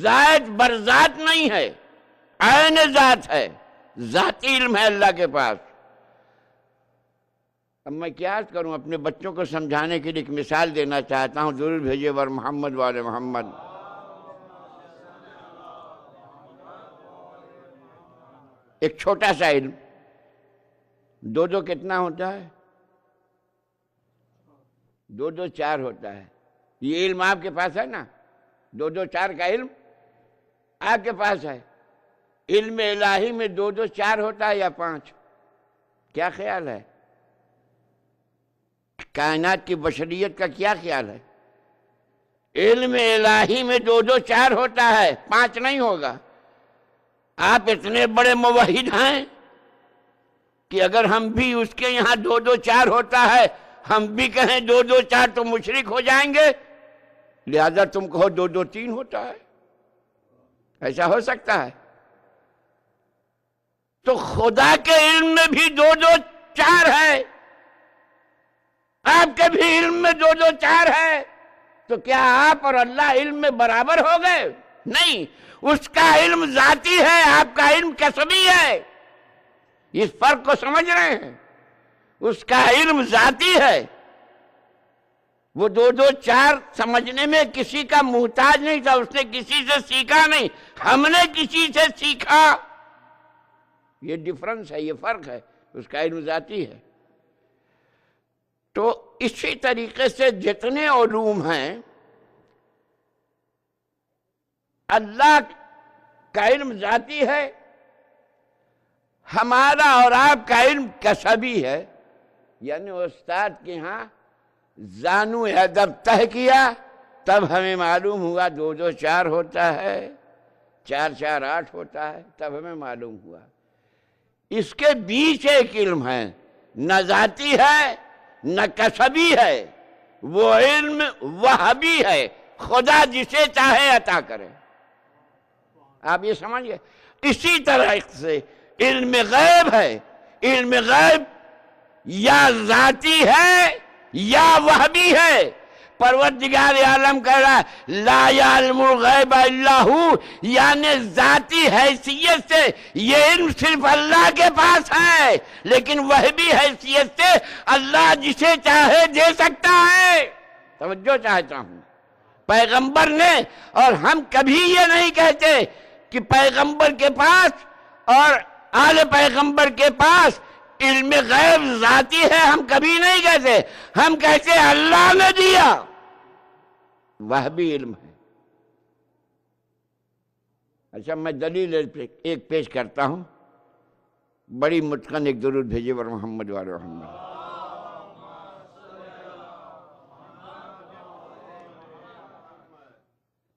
ذات بر ذات نہیں ہے، عین ذات ہے، ذاتی علم ہے اللہ کے پاس۔ اب میں کیا کروں، اپنے بچوں کو سمجھانے کے لیے ایک مثال دینا چاہتا ہوں، ضرور بھیجے ور محمد والے محمد۔ ایک چھوٹا سا علم، دو کتنا ہوتا ہے؟ دو چار ہوتا ہے۔ یہ علم آپ کے پاس ہے نا، دو چار کا علم آپ کے پاس ہے۔ علم الہی میں دو چار ہوتا ہے یا 5؟ کیا خیال ہے؟ کائنات کی بشریت کا کیا خیال ہے؟ علم الہی میں دو چار ہوتا ہے، 5 نہیں ہوگا۔ آپ اتنے بڑے موحد ہیں کہ اگر ہم بھی اس کے یہاں دو چار ہوتا ہے ہم بھی کہیں دو چار تو مشرک ہو جائیں گے، لہذا تم کہو دو تین ہوتا ہے، ایسا ہو سکتا ہے؟ تو خدا کے علم میں بھی دو چار ہے، آپ کے بھی علم میں دو چار ہے، تو کیا آپ اور اللہ علم میں برابر ہو گئے؟ نہیں، اس کا علم ذاتی ہے، آپ کا علم کسبی ہے۔ اس فرق کو سمجھ رہے ہیں؟ اس کا علم ذاتی ہے، وہ دو چار سمجھنے میں کسی کا محتاج نہیں تھا، اس نے کسی سے سیکھا نہیں، ہم نے کسی سے سیکھا۔ یہ ڈفرنس ہے، یہ فرق ہے، اس کا علم ذاتی ہے۔ تو اسی طریقے سے جتنے علوم ہیں، اللہ کا علم ذاتی ہے، ہمارا اور آپ کا علم کسبی ہے، یعنی استاد کے ہاں زانو ادب طے کیا تب ہمیں معلوم ہوا دو چار ہوتا ہے، 4 4 8 ہوتا ہے، تب ہمیں معلوم ہوا۔ اس کے بیچ ایک علم ہے، نہ ذاتی ہے نہ کسبی ہے، وہ علم وہبی ہے، خدا جسے چاہے عطا کرے۔ آپ یہ سمجھئے؟ اسی طرح سے علم غیب ہے، علم غیب یا ذاتی ہے یا وہبی ہے۔ پروردگار عالم کہہ رہا ہے لا یعلم الغیب الا ہو، یعنی ذاتی حیثیت سے یہ علم صرف اللہ کے پاس ہے، لیکن وہبی حیثیت سے اللہ جسے چاہے دے سکتا ہے۔ توجہ چاہتا ہوں، پیغمبر نے، اور ہم کبھی یہ نہیں کہتے کہ پیغمبر کے پاس اور آل پیغمبر کے پاس علم غیب ذاتی ہے، ہم کبھی نہیں کہتے، ہم کہتے اللہ نے دیا، وہ بھی علم ہے۔ اچھا، میں دلیل ایک پیش کرتا ہوں، بڑی متقن ایک درود بھیجے ور محمد وعلی محمد۔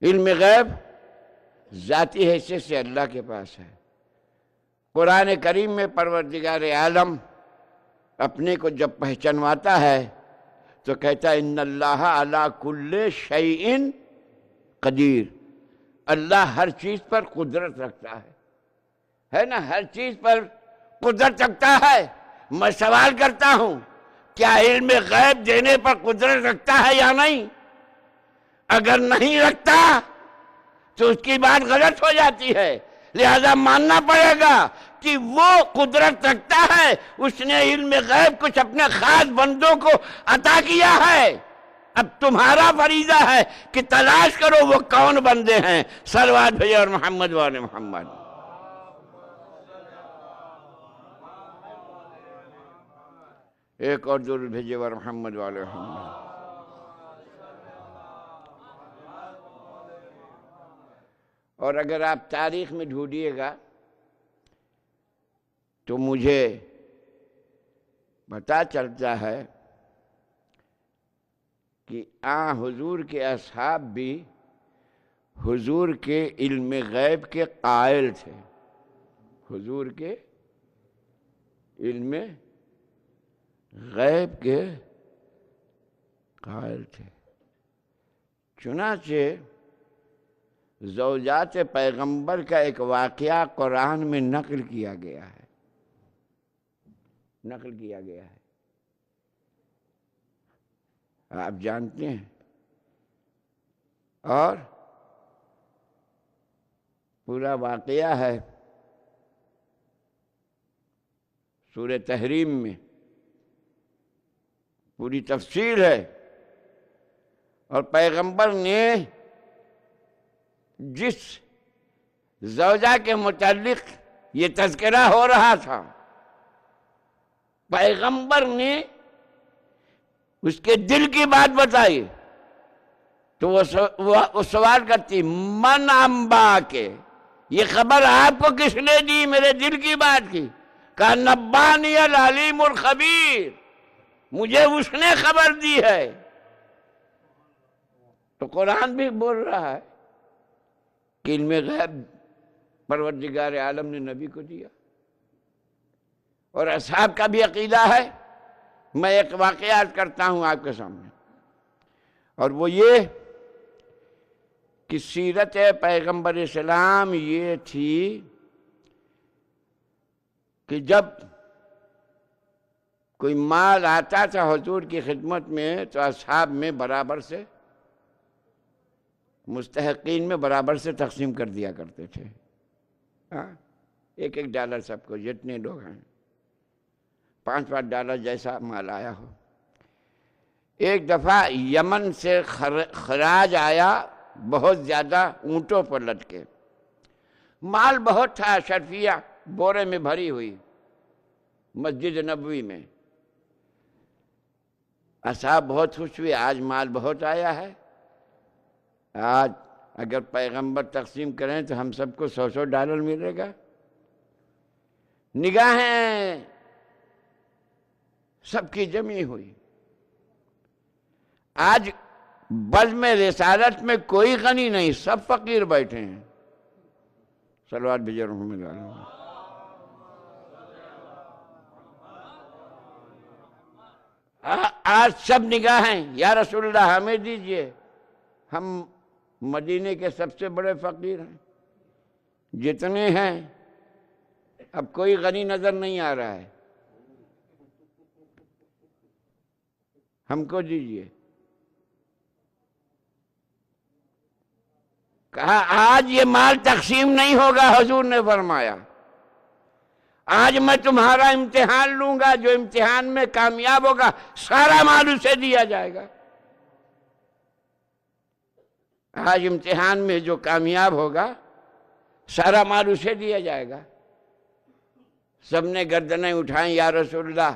علم غیب ذاتی حیثیت سے اللہ کے پاس ہے۔ قرآن کریم میں پروردگار عالم اپنے کو جب پہچنواتا ہے تو کہتا ہے ان اللہ علی کل شیء قدیر، اللہ ہر چیز پر قدرت رکھتا ہے نا، ہر چیز پر قدرت رکھتا ہے۔ میں سوال کرتا ہوں، کیا علم غیب دینے پر قدرت رکھتا ہے یا نہیں؟ اگر نہیں رکھتا تو اس کی بات غلط ہو جاتی ہے، لہذا ماننا پڑے گا کہ وہ قدرت رکھتا ہے، اس نے علم غیب کچھ اپنے خاص بندوں کو عطا کیا ہے۔ اب تمہارا فریضہ ہے کہ تلاش کرو وہ کون بندے ہیں۔ صلوات بھیجو اور محمد وعلی محمد۔ ایک اور درود بھیجے ور محمد والے محمد۔ اور اگر آپ تاریخ میں ڈھونڈیے گا تو مجھے پتہ چلتا ہے کہ حضور کے اصحاب بھی حضور کے علم غیب کے قائل تھے، حضور کے علم غیب کے قائل تھے۔ چنانچہ زوجات پیغمبر کا ایک واقعہ قرآن میں نقل کیا گیا ہے، آپ جانتے ہیں، اور پورا واقعہ ہے سورہ تحریم میں، پوری تفصیل ہے، اور پیغمبر نے جس زوجہ کے متعلق یہ تذکرہ ہو رہا تھا، پیغمبر نے اس کے دل کی بات بتائی، تو وہ سوال کرتی من انبا کے، یہ خبر آپ کو کس نے دی میرے دل کی بات کی؟ کہا نبانی العلیم الخبیر، مجھے اس نے خبر دی ہے۔ تو قرآن بھی بول رہا ہے کہ علم غیب پروردگار عالم نے نبی کو دیا، اور اصحاب کا بھی عقیدہ ہے۔ میں ایک واقعات کرتا ہوں آپ کے سامنے، اور وہ یہ کہ سیرت پیغمبر اسلام یہ تھی کہ جب کوئی مال آتا تھا حضور کی خدمت میں تو اصحاب میں برابر سے، مستحقین میں برابر سے تقسیم کر دیا کرتے تھے، ایک $1 سب کو، جتنے لوگ ہیں، $5 جیسا مال آیا ہو۔ ایک دفعہ یمن سے خراج آیا، بہت زیادہ اونٹوں پر لٹکے، مال بہت تھا، اشرفیہ بورے میں بھری ہوئی مسجد نبوی میں۔ اصحاب بہت خوش ہوئے، آج مال بہت آیا ہے، آج اگر پیغمبر تقسیم کریں تو ہم سب کو $100 ملے گا۔ نگاہیں سب کی جمی ہوئی۔ آج بزم رسالت میں کوئی غنی نہیں، سب فقیر بیٹھے ہیں۔ صلوات بھیجے محمد علیہ۔ آج سب نگاہیں یا رسول اللہ ہمیں دیجئے، ہم مدینے کے سب سے بڑے فقیر ہیں، جتنے ہیں اب کوئی غنی نظر نہیں آ رہا ہے، ہم کو دیجئے۔ کہا آج یہ مال تقسیم نہیں ہوگا، حضور نے فرمایا آج میں تمہارا امتحان لوں گا، جو امتحان میں کامیاب ہوگا سارا مال اسے دیا جائے گا۔ آج امتحان میں جو کامیاب ہوگا سارا مال اسے دیا جائے گا۔ سب نے گردنیں اٹھائیں، یا رسول اللہ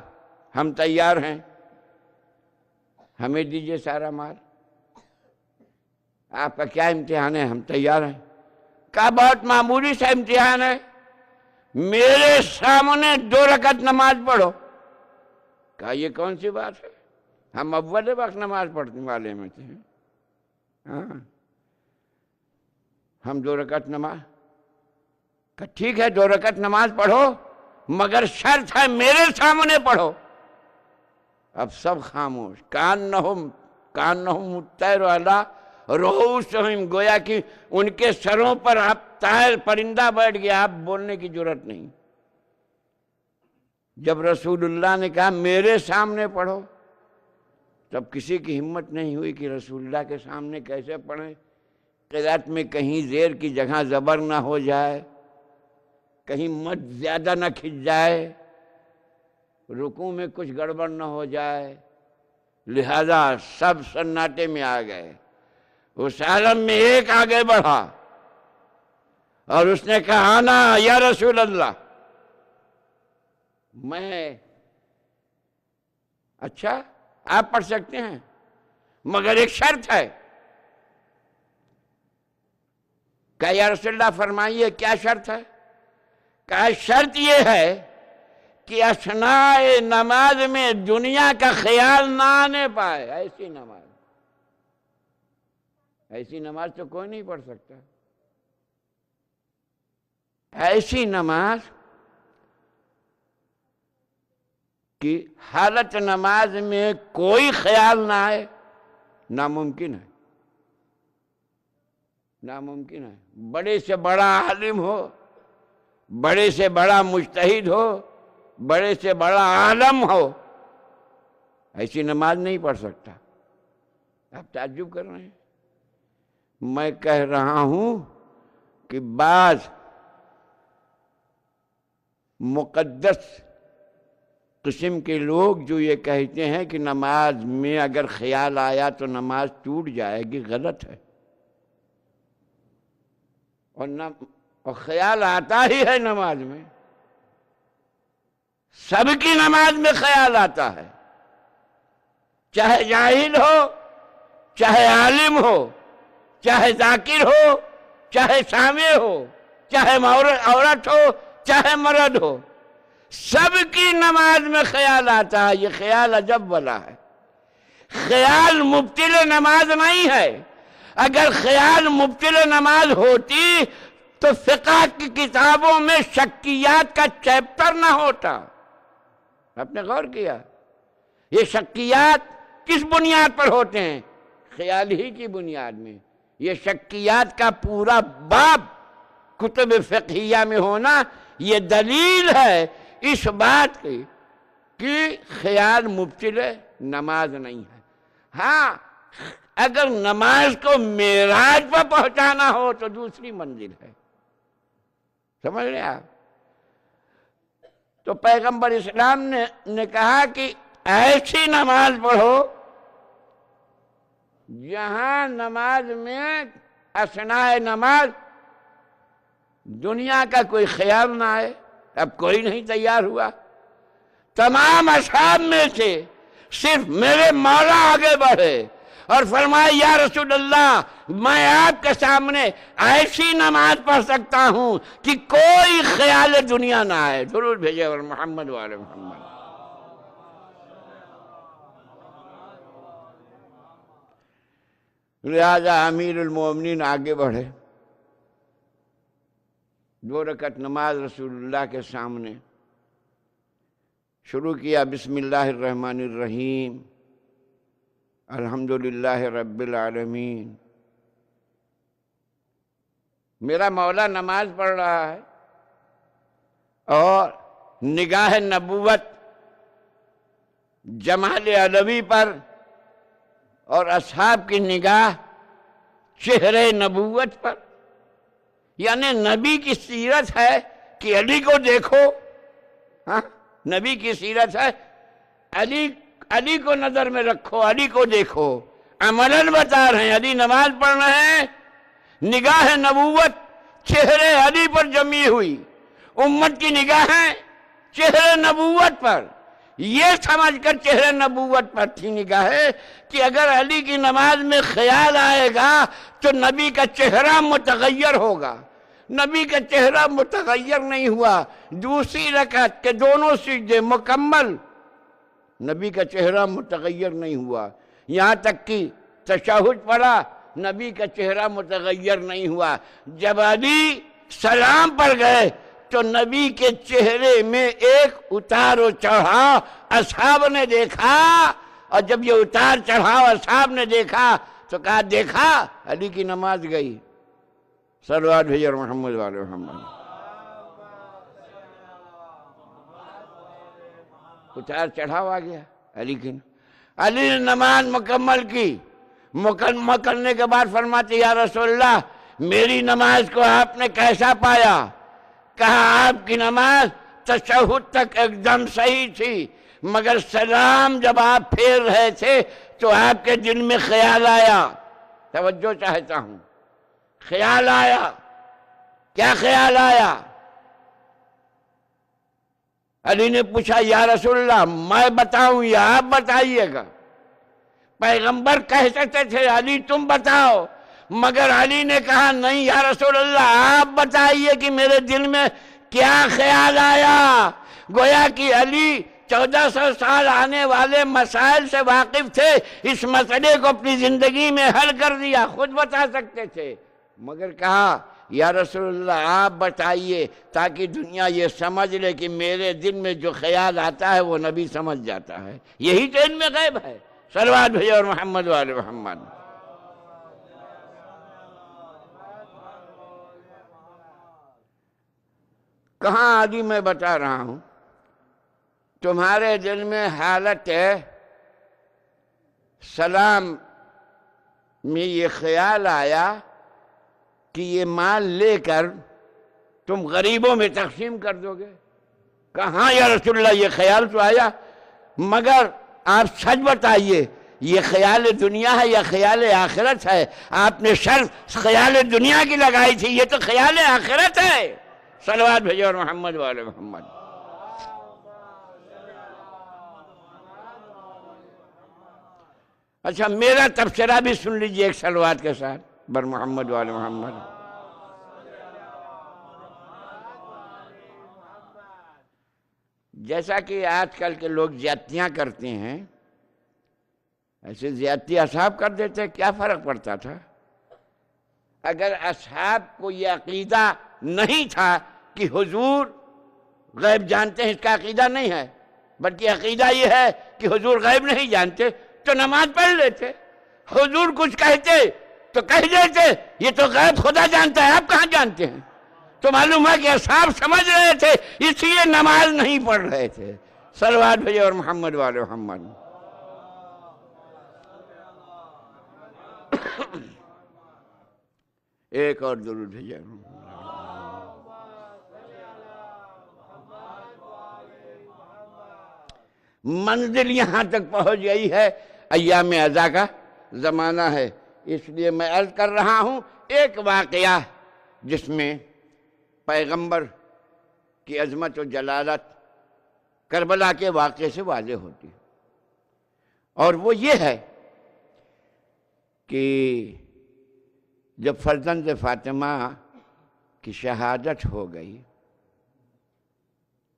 ہم تیار ہیں، ہمیں دیجئے سارا مال، آپ کا کیا امتحان ہے؟ ہم تیار ہیں۔ کہا بہت معمولی سا امتحان ہے، میرے سامنے 2 رکعت نماز پڑھو۔ کہا یہ کون سی بات ہے، ہم اول وقت نماز پڑھنے والے میں تھے، ہم 2 رکعت نماز۔ کہا ٹھیک ہے 2 رکعت نماز پڑھو، مگر شرط ہے میرے سامنے پڑھو۔ اب سب خاموش، کانہم الطیر علی رؤوسہم، گویا کہ ان کے سروں پر اب طائر پرندہ بیٹھ گیا، اب بولنے کی جرات نہیں۔ جب رسول اللہ نے کہا میرے سامنے پڑھو، تب کسی کی ہمت نہیں ہوئی کہ رسول اللہ کے سامنے کیسے پڑھیں، قرات میں کہیں زیر کی جگہ زبر نہ ہو جائے، کہیں مد زیادہ نہ کھنچ جائے، رکوع میں کچھ گڑبڑ نہ ہو جائے، لہذا سب سناٹے میں آ گئے۔ اس عالم میں ایک آگے بڑھا اور اس نے کہا انا یا رسول اللہ، میں اچھا آپ پڑھ سکتے ہیں، مگر ایک شرط ہے۔ کہا یا رسول اللہ فرمائیے کیا شرط ہے؟ کہا شرط یہ ہے کہ اثناء نماز میں دنیا کا خیال نہ آنے پائے۔ ایسی نماز تو کوئی نہیں پڑھ سکتا۔ ایسی نماز کہ حالت نماز میں کوئی خیال نہ آئے، ناممکن ہے، ناممکن ہے۔ بڑے سے بڑا عالم ہو، بڑے سے بڑا مجتہد ہو، بڑے سے بڑا عالم ہو، ایسی نماز نہیں پڑھ سکتا۔ آپ تعجب کر رہے ہیں؟ میں کہہ رہا ہوں کہ بعض مقدس قسم کے لوگ جو یہ کہتے ہیں کہ نماز میں اگر خیال آیا تو نماز ٹوٹ جائے گی، غلط ہے۔ اور خیال آتا ہی ہے نماز میں، سب کی نماز میں خیال آتا ہے، چاہے جاہل ہو، چاہے عالم ہو، چاہے ذاکر ہو، چاہے سامع ہو، چاہے عورت ہو، چاہے مرد ہو، سب کی نماز میں خیال آتا ہے۔ یہ خیال عجب والا ہے، خیال مبطل نماز نہیں ہے۔ اگر خیال مبطل نماز ہوتی تو فقہ کی کتابوں میں شکیات کا چیپٹر نہ ہوتا۔ آپ نے غور کیا یہ شکیات کس بنیاد پر ہوتے ہیں؟ خیال ہی کی بنیاد میں۔ یہ شکیات کا پورا باب کتب فقہیہ میں ہونا یہ دلیل ہے اس بات کی کہ خیال مبطل نماز نہیں ہے۔ ہاں اگر نماز کو معراج پر پہنچانا ہو تو دوسری منزل ہے، سمجھ رہے آپ؟ تو پیغمبر اسلام نے کہا کہ ایسی نماز پڑھو جہاں نماز میں اثناء نماز دنیا کا کوئی خیال نہ آئے۔ اب کوئی نہیں تیار ہوا، تمام اصحاب میں سے صرف میرے مولا آگے بڑھے اور فرمائے یا رسول اللہ میں آپ کے سامنے ایسی نماز پڑھ سکتا ہوں کہ کوئی خیال دنیا نہ آئے۔ درود بھیجے اور محمد وعلی محمد۔ لہذا امیر المومنین آگے بڑھے، 2 رکعت نماز رسول اللہ کے سامنے شروع کیا۔ بسم اللہ الرحمن الرحیم، الحمدللہ رب العالمین۔ میرا مولا نماز پڑھ رہا ہے اور نگاہ نبوت جمال علوی پر اور اصحاب کی نگاہ چہرے نبوت پر، یعنی نبی کی سیرت ہے کہ علی کو دیکھو۔ ہاں نبی کی سیرت ہے علی کو نظر میں رکھو، علی کو دیکھو۔ عملاً بتا رہے ہیں، علی نماز پڑھ رہے ہیں، نگاہ نبوت چہرے علی پر جمی ہوئی، امت کی نگاہیں چہرے نبوت پر، یہ سمجھ کر چہرے نبوت پر تھی نگاہیں کہ اگر علی کی نماز میں خیال آئے گا تو نبی کا چہرہ متغیر ہوگا۔ نبی کا چہرہ متغیر نہیں ہوا، دوسری رکعت کے دونوں سجدے مکمل، نبی کا چہرہ متغیر نہیں ہوا، یہاں تک کہ تشہد پڑھا، نبی کا چہرہ متغیر نہیں ہوا۔ جب علی سلام پر گئے تو نبی کے چہرے میں ایک اتار و چڑھاؤ اصحاب نے دیکھا، اور جب یہ اتار چڑھاؤ اصحاب نے دیکھا تو کہا دیکھا علی کی نماز گئی۔ صلوات بھیجو اور محمد والے محمد۔ اتار چڑھاؤ آ گیا علی کی، علی نے نماز مکمل کی۔ مکمل کرنے کے بعد فرماتے یا رسول اللہ میری نماز کو آپ نے کیسا پایا؟ کہا آپ کی نماز تشہد تک ایک دم صحیح تھی، مگر سلام جب آپ پھیر رہے تھے تو آپ کے دل میں خیال آیا۔ توجہ چاہتا ہوں، خیال آیا۔ کیا خیال آیا؟ علی نے پوچھا یا رسول اللہ میں بتاؤں یا آپ بتائیے گا؟ پیغمبر کہہ سکتے تھے علی تم بتاؤ، مگر علی نے کہا نہیں یا رسول اللہ آپ بتائیے کہ میرے دل میں کیا خیال آیا۔ گویا کہ علی 1400 سال آنے والے مسائل سے واقف تھے، اس مسئلے کو اپنی زندگی میں حل کر دیا، خود بتا سکتے تھے، مگر کہا یا رسول اللہ آپ بتائیے تاکہ دنیا یہ سمجھ لے کہ میرے دل میں جو خیال آتا ہے وہ نبی سمجھ جاتا ہے۔ یہی تو علم غیب ہے۔ صلوات بھیجو اور محمد وآل محمد۔ کہاں علی میں بتا رہا ہوں، تمہارے دل میں حالت سلام میں یہ خیال آیا کہ یہ مال لے کر تم غریبوں میں تقسیم کر دو گے؟ کہاں یا رسول اللہ یہ خیال تو آیا، مگر آپ سچ بتائیے یہ خیال دنیا ہے یا خیال آخرت ہے؟ آپ نے شرط خیال دنیا کی لگائی تھی، یہ تو خیال آخرت ہے۔ صلوات بھیجو اور محمد وآل محمد۔ اچھا میرا تبصرہ بھی سن لیجئے ایک صلوات کے ساتھ بر محمد وآل محمد۔ جیسا کہ آج کل کے لوگ زیادتیاں کرتے ہیں، ایسے زیادتی اصحاب کر دیتے، کیا فرق پڑتا تھا؟ اگر اصحاب کو یہ عقیدہ نہیں تھا کہ حضور غیب جانتے ہیں، اس کا عقیدہ نہیں ہے، بلکہ عقیدہ یہ ہے کہ حضور غیب نہیں جانتے، تو نماز پڑھ لیتے۔ حضور کچھ کہتے تو کہہ دیتے یہ تو غیب خدا جانتا ہے، آپ کہاں جانتے ہیں؟ تو معلوم ہے کہ اصحاب سمجھ رہے تھے، اس لیے نماز نہیں پڑھ رہے تھے۔ صلوات بھیجو اور محمد وآل محمد۔ ایک اور درود بھیجو۔ منزل یہاں تک پہنچ گئی ہے، ایام عزا کا زمانہ ہے، اس لیے میں عرض کر رہا ہوں ایک واقعہ جس میں پیغمبر کی عظمت و جلالت کربلا کے واقعے سے واضح ہوتی ہے، اور وہ یہ ہے کہ جب فرزند فاطمہ کی شہادت ہو گئی،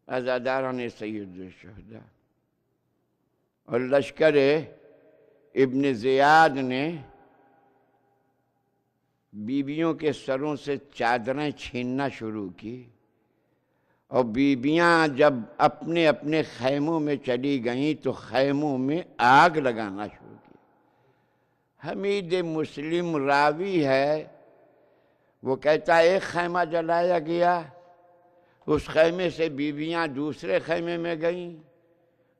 عزاداران سید الشہداء اور لشکر ابن زیاد نے بیویوں کے سروں سے چادریں چھیننا شروع کی، اور بیویاں جب اپنے اپنے خیموں میں چلی گئیں تو خیموں میں آگ لگانا شروع کی۔ حمید مسلم راوی ہے، وہ کہتا ہے ایک خیمہ جلایا گیا، اس خیمے سے بیویاں دوسرے خیمے میں گئیں،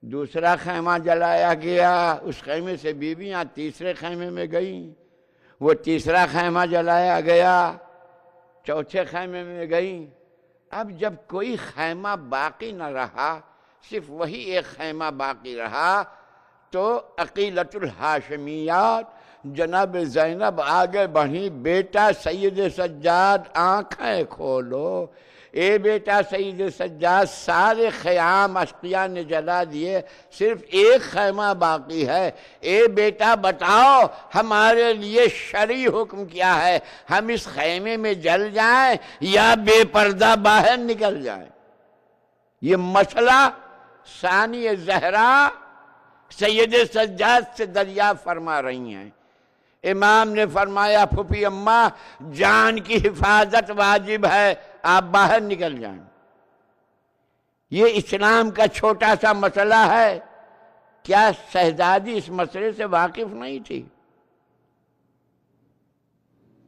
دوسرا خیمہ جلایا گیا، اس خیمے سے بیویاں تیسرے خیمے میں گئیں، وہ تیسرا خیمہ جلایا گیا، چوتھے خیمے میں گئیں۔ اب جب کوئی خیمہ باقی نہ رہا، صرف وہی ایک خیمہ باقی رہا، تو عقیلۃ الہاشمیات جناب زینب آگے بڑھی، بیٹا سید سجاد آنکھیں کھولو، اے بیٹا سید سجاد سارے خیام اشقیاء نے جلا دیے، صرف ایک خیمہ باقی ہے، اے بیٹا بتاؤ ہمارے لیے شرعی حکم کیا ہے، ہم اس خیمے میں جل جائیں یا بے پردہ باہر نکل جائیں؟ یہ مسئلہ ثانی زہرا سید سجاد سے دریافت فرما رہی ہیں۔ امام نے فرمایا پھوپھی اماں جان کی حفاظت واجب ہے، آپ باہر نکل جائیں۔ یہ اسلام کا چھوٹا سا مسئلہ ہے، کیا شہزادی اس مسئلے سے واقف نہیں تھی؟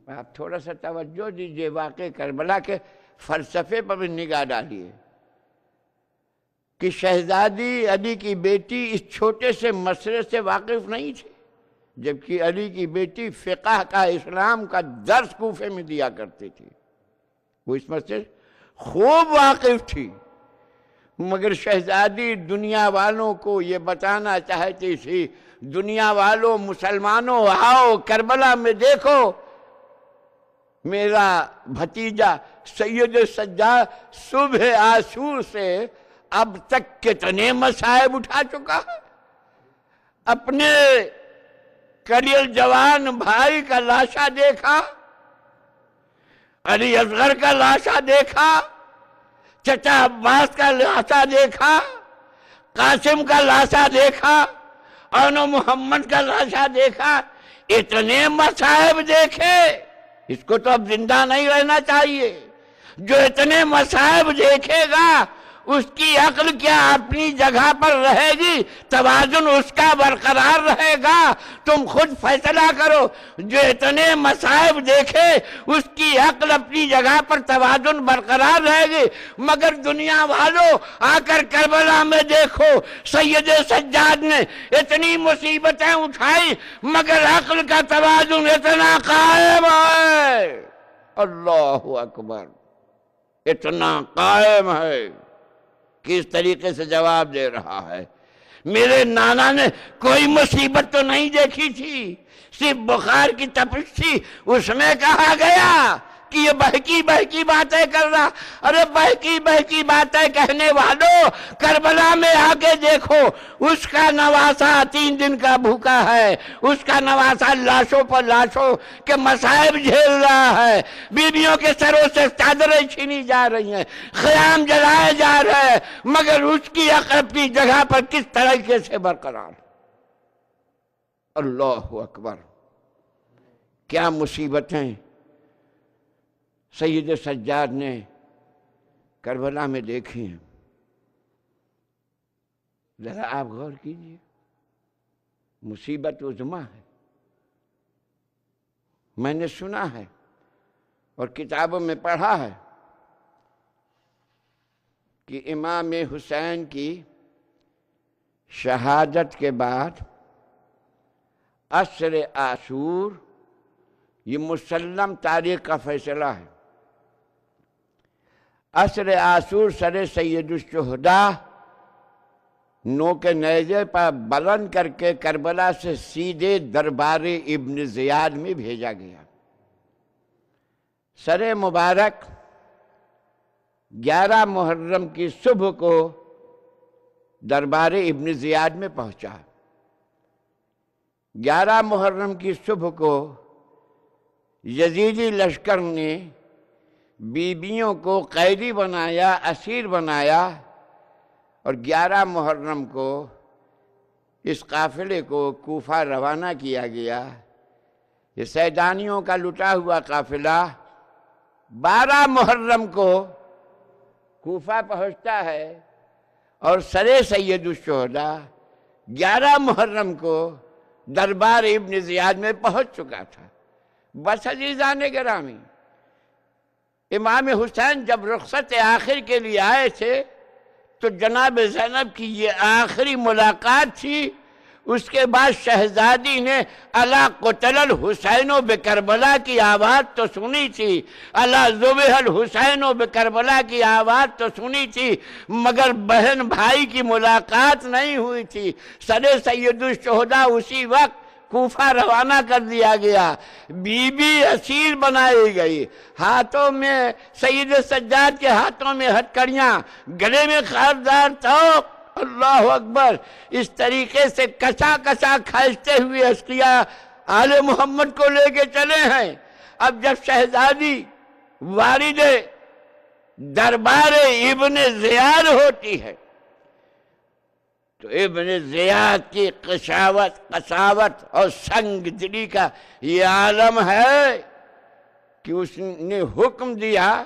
آپ تھوڑا سا توجہ دیجئے، واقع کربلا کے فلسفے پر بھی نگاہ ڈالیے کہ شہزادی علی کی بیٹی اس چھوٹے سے مسئلے سے واقف نہیں تھی، جبکہ علی کی بیٹی فقہ کا اسلام کا درس کوفے میں دیا کرتی تھی، وہ اس مسئلے خوب واقف تھی، مگر شہزادی دنیا والوں کو یہ بتانا چاہتی تھی، دنیا والوں مسلمانوں آؤ کربلا میں دیکھو، میرا بھتیجا سید سجاد صبح عاشور سے اب تک کتنے مصائب اٹھا چکا ہے. اپنے کلیل جوان بھائی کا لاشا دیکھا, علی اصغر کا لاشا دیکھا, چچا عباس کا لاشا دیکھا, قاسم کا لاشا دیکھا, اور محمد کا لاشا دیکھا. اتنے مصائب دیکھے, اس کو تو اب زندہ نہیں رہنا چاہیے. جو اتنے مصائب دیکھے گا اس کی عقل کیا اپنی جگہ پر رہے گی؟ توازن اس کا برقرار رہے گا؟ تم خود فیصلہ کرو. جو اتنے مصائب دیکھے اس کی عقل اپنی جگہ پر توازن برقرار رہے گی. مگر دنیا والوں آ کر کربلا میں دیکھو, سید سجاد نے اتنی مصیبتیں اٹھائی مگر عقل کا توازن اتنا قائم ہے. اللہ اکبر, اتنا قائم ہے کہ اس طریقے سے جواب دے رہا ہے. میرے نانا نے کوئی مصیبت تو نہیں دیکھی تھی, صرف بخار کی تپش تھی. اس میں کہا گیا کہ یہ بہکی باتیں کر رہا. ارے بہکی باتیں کہنے والوں, کربلا میں آگے دیکھو, اس کا نواسا 3 دن کا بھوکا ہے. اس کا نواسا لاشوں پر لاشوں کے مصائب جھیل رہا ہے. بیویوں کے سروں سے چادریں چھینی جا رہی ہیں, خیام جلائے جا رہے ہیں, مگر اس کی عقل اپنی جگہ پر کس طریقے سے برقرار. اللہ اکبر, کیا مصیبتیں سید سجاد نے کربلا میں دیکھی ہیں. ذرا آپ غور کیجئے, مصیبت عظمیٰ ہے. میں نے سنا ہے اور کتابوں میں پڑھا ہے کہ امام حسین کی شہادت کے بعد عصر عاشور, یہ مسلم تاریخ کا فیصلہ ہے, عصر عاشور سر سید الشہداء نوک نیزے پر بلند کر کے کربلا سے سیدھے دربار ابن زیاد میں بھیجا گیا. سر مبارک 11 محرم کی صبح کو دربار ابن زیاد میں پہنچا. 11 محرم کی صبح کو یزیدی لشکر نے بیویوں کو قیدی بنایا, اسیر بنایا, اور 11 محرم کو اس قافلے کو کوفہ روانہ کیا گیا. یہ سیدانیوں کا لٹا ہوا قافلہ 12 محرم کو کوفہ پہنچتا ہے اور سر سید الشہداء 11 محرم کو دربار ابن زیاد میں پہنچ چکا تھا. بس عزیزان گرامی, امام حسین جب رخصت آخر کے لیے آئے تھے تو جناب زینب کی یہ آخری ملاقات تھی. اس کے بعد شہزادی نے الا قتل الحسین بکربلا کی آواز تو سنی تھی, الا ذبح الحسین بکربلا کی آواز تو سنی تھی, مگر بہن بھائی کی ملاقات نہیں ہوئی تھی. سر سید الشہداء اسی وقت کوفہ روانہ کر دیا گیا, بی بی اسیر بنائی گئی. ہاتھوں میں سید سجاد کے ہاتھوں میں ہتھکڑیاں, گلے میں خاردار توق. اللہ اکبر, اس طریقے سے کسا کسا کھینچتے ہوئے اشقیاء آل محمد کو لے کے چلے ہیں. اب جب شہزادی وارد دربار ابن زیاد ہوتی ہے تو ابن زیاد کی قساوت اور سنگ دلی کا یہ عالم ہے کہ اس نے حکم دیا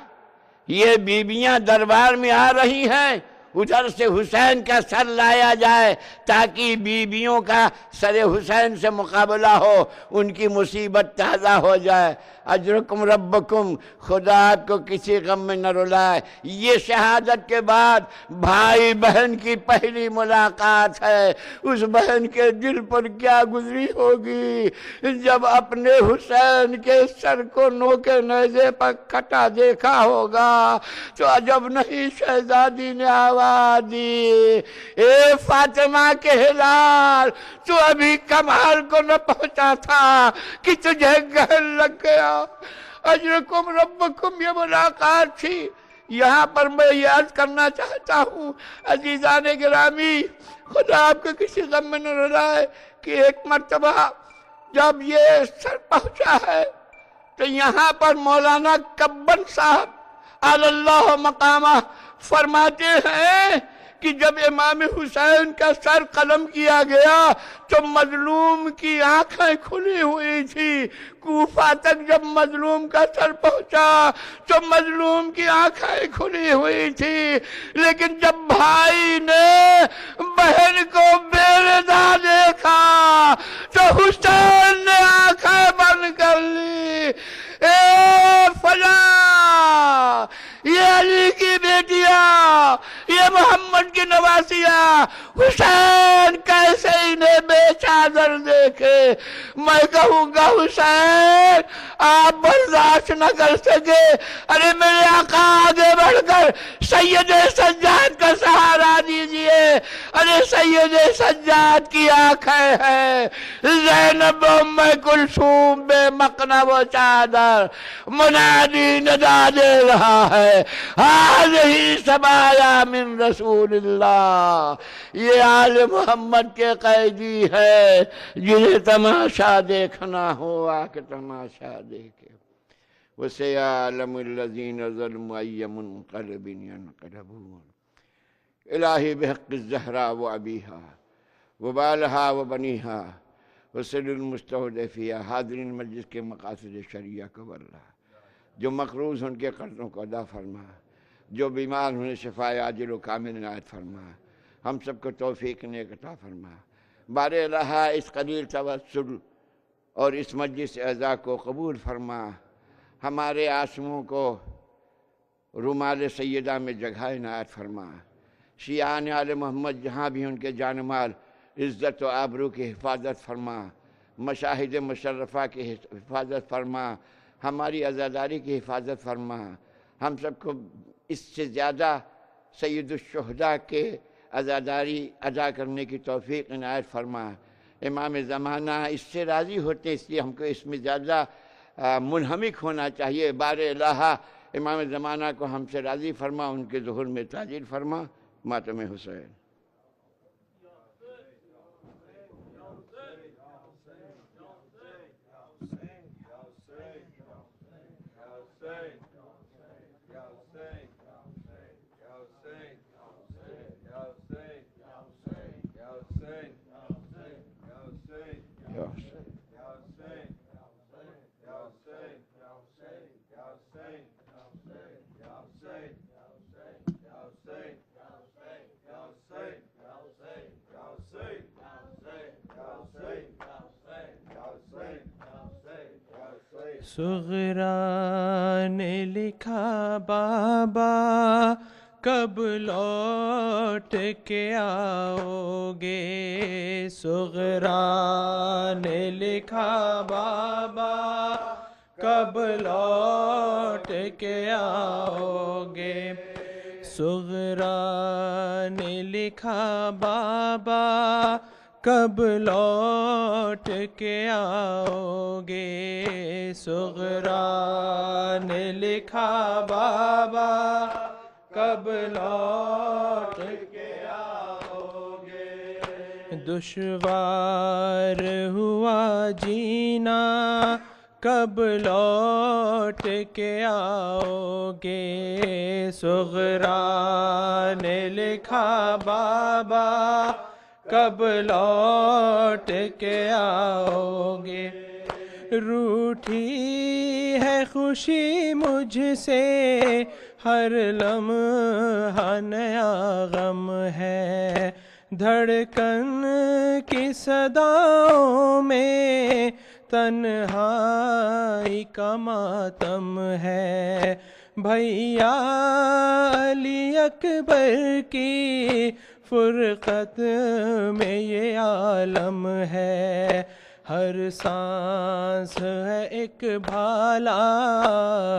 یہ بیویاں دربار میں آ رہی ہیں, ادھر سے حسین کا سر لایا جائے تاکہ بیویوں کا سر حسین سے مقابلہ ہو, ان کی مصیبت تازہ ہو جائے. اجرکم ربکم, خدا آپ کو کسی غم میں نہ رلائے. یہ شہادت کے بعد بھائی بہن کی پہلی ملاقات ہے. اس بہن کے دل پر کیا گزری ہوگی جب اپنے حسین کے سر کو نوکے نیزے پر کٹا دیکھا ہوگا. تو عجب نہیں شہزادی نے آواز دی, اے فاطمہ کے ہلال, تو ابھی کمال کو نہ پہنچا تھا کہ تجھے گہر لگ گیا. اجرکم ربکم, یہ ملاقات تھی یہاں پر میں یہ عرض کرنا چاہتا ہوں عزیزان گرامی، خدا آپ کو کسی غم میں نہ ڈالے کہ ایک مرتبہ جب یہ سر پہنچا ہے تو یہاں پر مولانا کبن صاحب علی اللہ مقامہ فرماتے ہیں کہ جب امام حسین کا سر قلم کیا گیا تو مظلوم کی آنکھیں کھلی ہوئی تھی۔ کوفہ تک جب مظلوم کا سر پہنچا تو مظلوم کی آنکھیں کھلی ہوئی تھی، لیکن جب بھائی نے بہن کو بے رضا دیکھا تو حسین نے آنکھیں بند کر لی۔ اے فلاں، یہ علی کی بیٹیاں، یہ محمد کی نواسیاں، حسین کیسے انہیں بے چادر دیکھے۔ میں کہوں گا حسین آپ برداشت نہ کر سکے، ارے میرے آقا آگے بڑھ کر سید سجاد کا سہارا دیجئے۔ ارے سید سجاد کی آنکھیں ہیں، زینب ام کلثوم بے مقنا و چادر، منادی ندا دے رہا ہے، ہذہ سبایا من رسول اللہ۔ یہ آل محمد کے قیدی ہے، جنہیں تماشا دیکھنا ہو آ کے تماشا دیکھے۔ وَسَيَعْلَمُ الَّذِينَ ظَلَمُوا أَيَّ مُنقَلِبٍ يَنقَلِبُونَ۔ الہی بحق الزہراء وابیہا وبالہا وبنیہا وسل المستودعفیہ۔ حاضرین مجلس کے مقاصد شرعیہ کو اللہ، جو مقروض ان کے قرضوں کو ادا فرما، جو بیمار انہیں شفاء عاجل و کامل عنایت فرما، ہم سب کو توفیق نیک عطا فرما۔ بار الہا اس قلیل توسل اور اس مجلس اعزاء کو قبول فرما، ہمارے آنسوؤں کو رومال سیدہ میں جگہ عنایت فرما۔ شیعان آل محمد جہاں بھی ان کے جان و مال، عزت و آبرو کی حفاظت فرما، مشاہد مشرفہ کی حفاظت فرما، ہماری عزاداری کی حفاظت فرما۔ ہم سب کو اس سے زیادہ سید الشہداء کے عزاداری ادا کرنے کی توفیق عنایت فرما۔ امام زمانہ اس سے راضی ہوتے ہیں، اس لیے ہم کو اس میں زیادہ منہمک ہونا چاہیے۔ بار الہا امام زمانہ کو ہم سے راضی فرما، ان کے ظہور میں تاجیل فرما۔ ماتم حسین۔ صغرا نے لکھا بابا کب لوٹ کے آؤ گے، صغرا نے لکھا بابا کب لوٹ کے آؤ گے، صغرا نے لکھا بابا کب لوٹ کے آؤ گے، صغرا نے لکھا بابا کب لوٹ کے آؤ گے، دشوار ہوا جینا کب لوٹ کے آؤ گے، صغرا نے لکھا بابا کب لوٹ کے آؤ گے، روٹھی ہے خوشی مجھ سے ہر لمحہ نیا غم ہے، دھڑکن کی صداؤں میں تنہائی کا ماتم ہے، بھیا علی اکبر کی فرقت میں یہ عالم ہے، ہر سانس ہے ایک بھالا،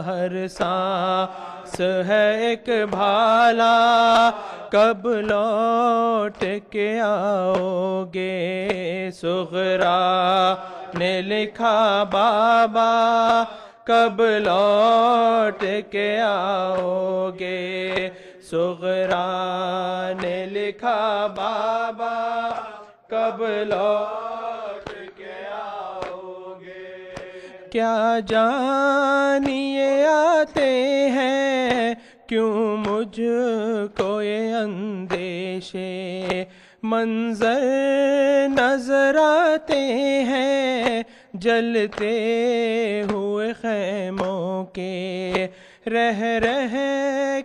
ہر سانس ہے ایک بھالا، کب لوٹ کے آؤ گے، صغرا نے لکھا بابا کب لوٹ کے آؤ گے؟ صغرا نے لکھا بابا کب لوٹ کے آؤ گے؟ کیا جانیے آتے ہیں کیوں مجھ کو یہ اندیشے، منظر نظر آتے ہیں جلتے ہوئے خیموں کے، رہ رہ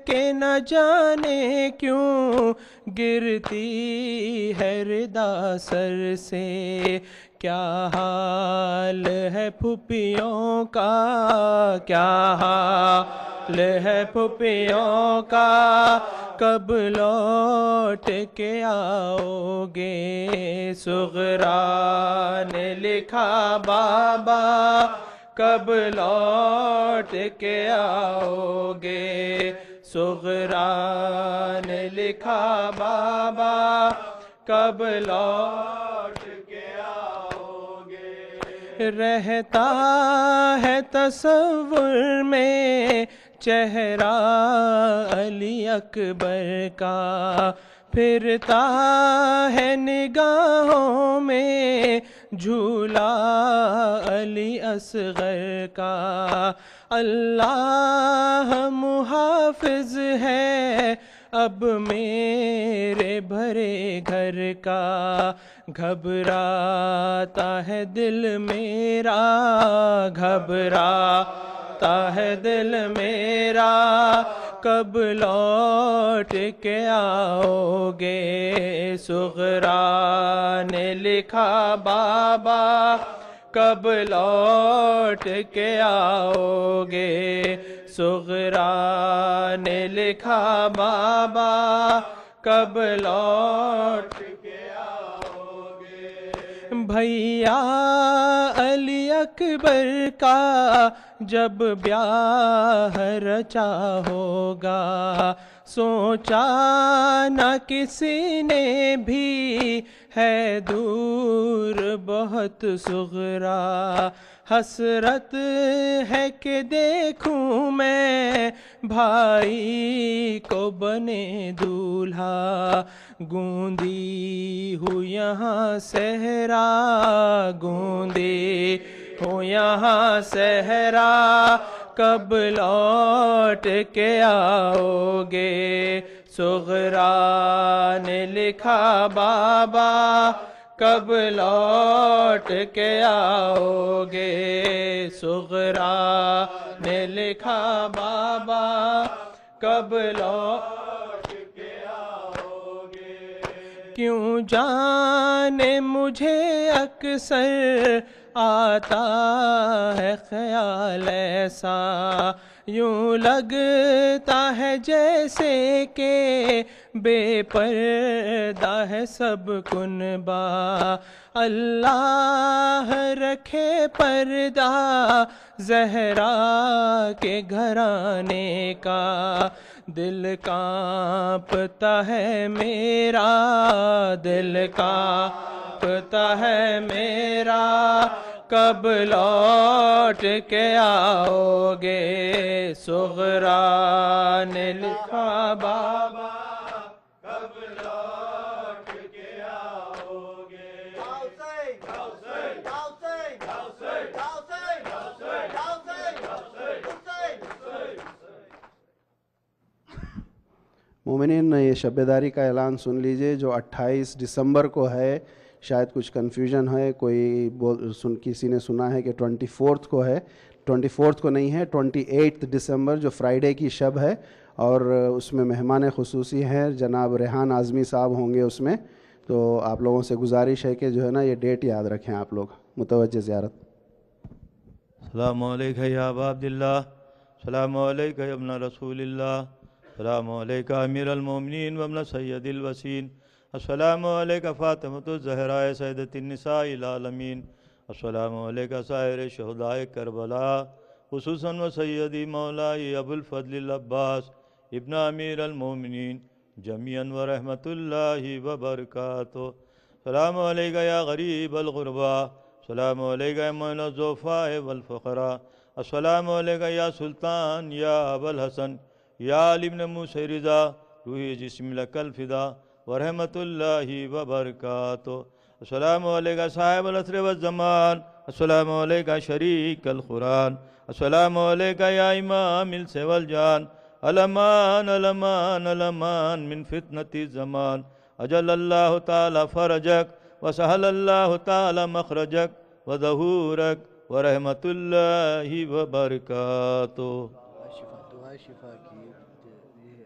کے نہ جانے کیوں گرتی ہے ردا سر سے۔ کیا حال ہے پھوپھیوں کا، کیا حال ہے پھوپھیوں کا، کب لوٹ کے آؤ گے؟ صغرا نے لکھا بابا کب لوٹ کے آؤ گے؟ صغرا نے لکھا بابا کب لوٹ کے آؤ گے؟ رہتا ہے تصور میں چہرہ علی اکبر کا، پھرتا ہے نگاہوں میں جھولا علی اصغر کا۔ اللہ محافظ ہے اب میرے بھرے گھر کا، گھبراتا ہے دل میرا، گھبراتا ہے دل میرا، کب لوٹ کے آؤ گے؟ صغرا نے لکھا بابا کب لوٹ کے آؤ گے؟ صغرا نے لکھا بابا کب لوٹ کے آؤ گے؟ بھیا علی اکبر کا جب بیاہ رچا ہوگا، سوچا نہ کسی نے بھی ہے دور بہت صغرا، حسرت ہے کہ دیکھوں میں بھائی کو بنے دولہا، گوندی ہوں یہاں صحرا، گوندی ہوں یہاں صحرا، کب لوٹ کے آؤ گے؟ صغرا نے لکھا بابا کب لوٹ کے آؤ گے؟ صغرا نے لکھا بابا کب لوٹ کے آؤ گے؟ کیوں جانے مجھے اکثر آتا ہے خیال ایسا، یوں لگتا ہے جیسے کہ بے پردہ ہے سب کنبہ، اللہ رکھے پردہ زہرا کے گھرانے کا، دل کانپتا ہے میرا، دل کانپتا ہے میرا، کب لوٹ کے آؤ گے؟ صغرا نے لکھا بابا کب لوٹ کے آؤ گے؟ مومنین یہ شب بیداری کا اعلان سن لیجئے جو 28 دسمبر کو ہے، شاید کچھ کنفیوژن ہے، کوئی کسی نے سنا ہے کہ 24 کو ہے، 24 کو نہیں ہے، 28 دسمبر جو فرائیڈے کی شب ہے، اور اس میں مہمان خصوصی ہیں جناب ریحان اعظمی صاحب ہوں گے اس میں، تو آپ لوگوں سے گزارش ہے کہ جو ہے نا یہ ڈیٹ یاد رکھیں آپ لوگ، متوجہ زیارت۔ السلام علیکہ یا ابا عبداللہ، السلام علیکہ یا ابن رسول اللہ، السلام علیکہ امیر المومنین وابن سید الوسین، السلام علیکہ فاطمۃ الزہراء سیدۃ النساء العالمین، السلام علیکہ سائر شہداء کربلا، خصوصاً و سیدی مولائی ابو الفضل العباس ابن امیر المومنین جمیعاً و رحمت اللہ وبرکاتہ، السلام علیکہ یا غریب الغربا، السلام علیکہ یا معین الضعفاء والفقراء، السلام علیکہ یا سلطان یا ابو الحسن یا علی بن موسی رضا روحی جسم لک الفدا ورحمۃ اللہ وبرکاتہ السلام علیکہ صاحب العصر والزمان السلام علیکہ شریک القرآن السلام علیکہ یا امام الانس والجان الامان الامان الامان من فتنة الزمان اجل اللہ تعالی فرجک وسہل اللہ تعالی مخرجک وظہورک ورحمۃ اللہ وبرکاتہ. دعا شفا کی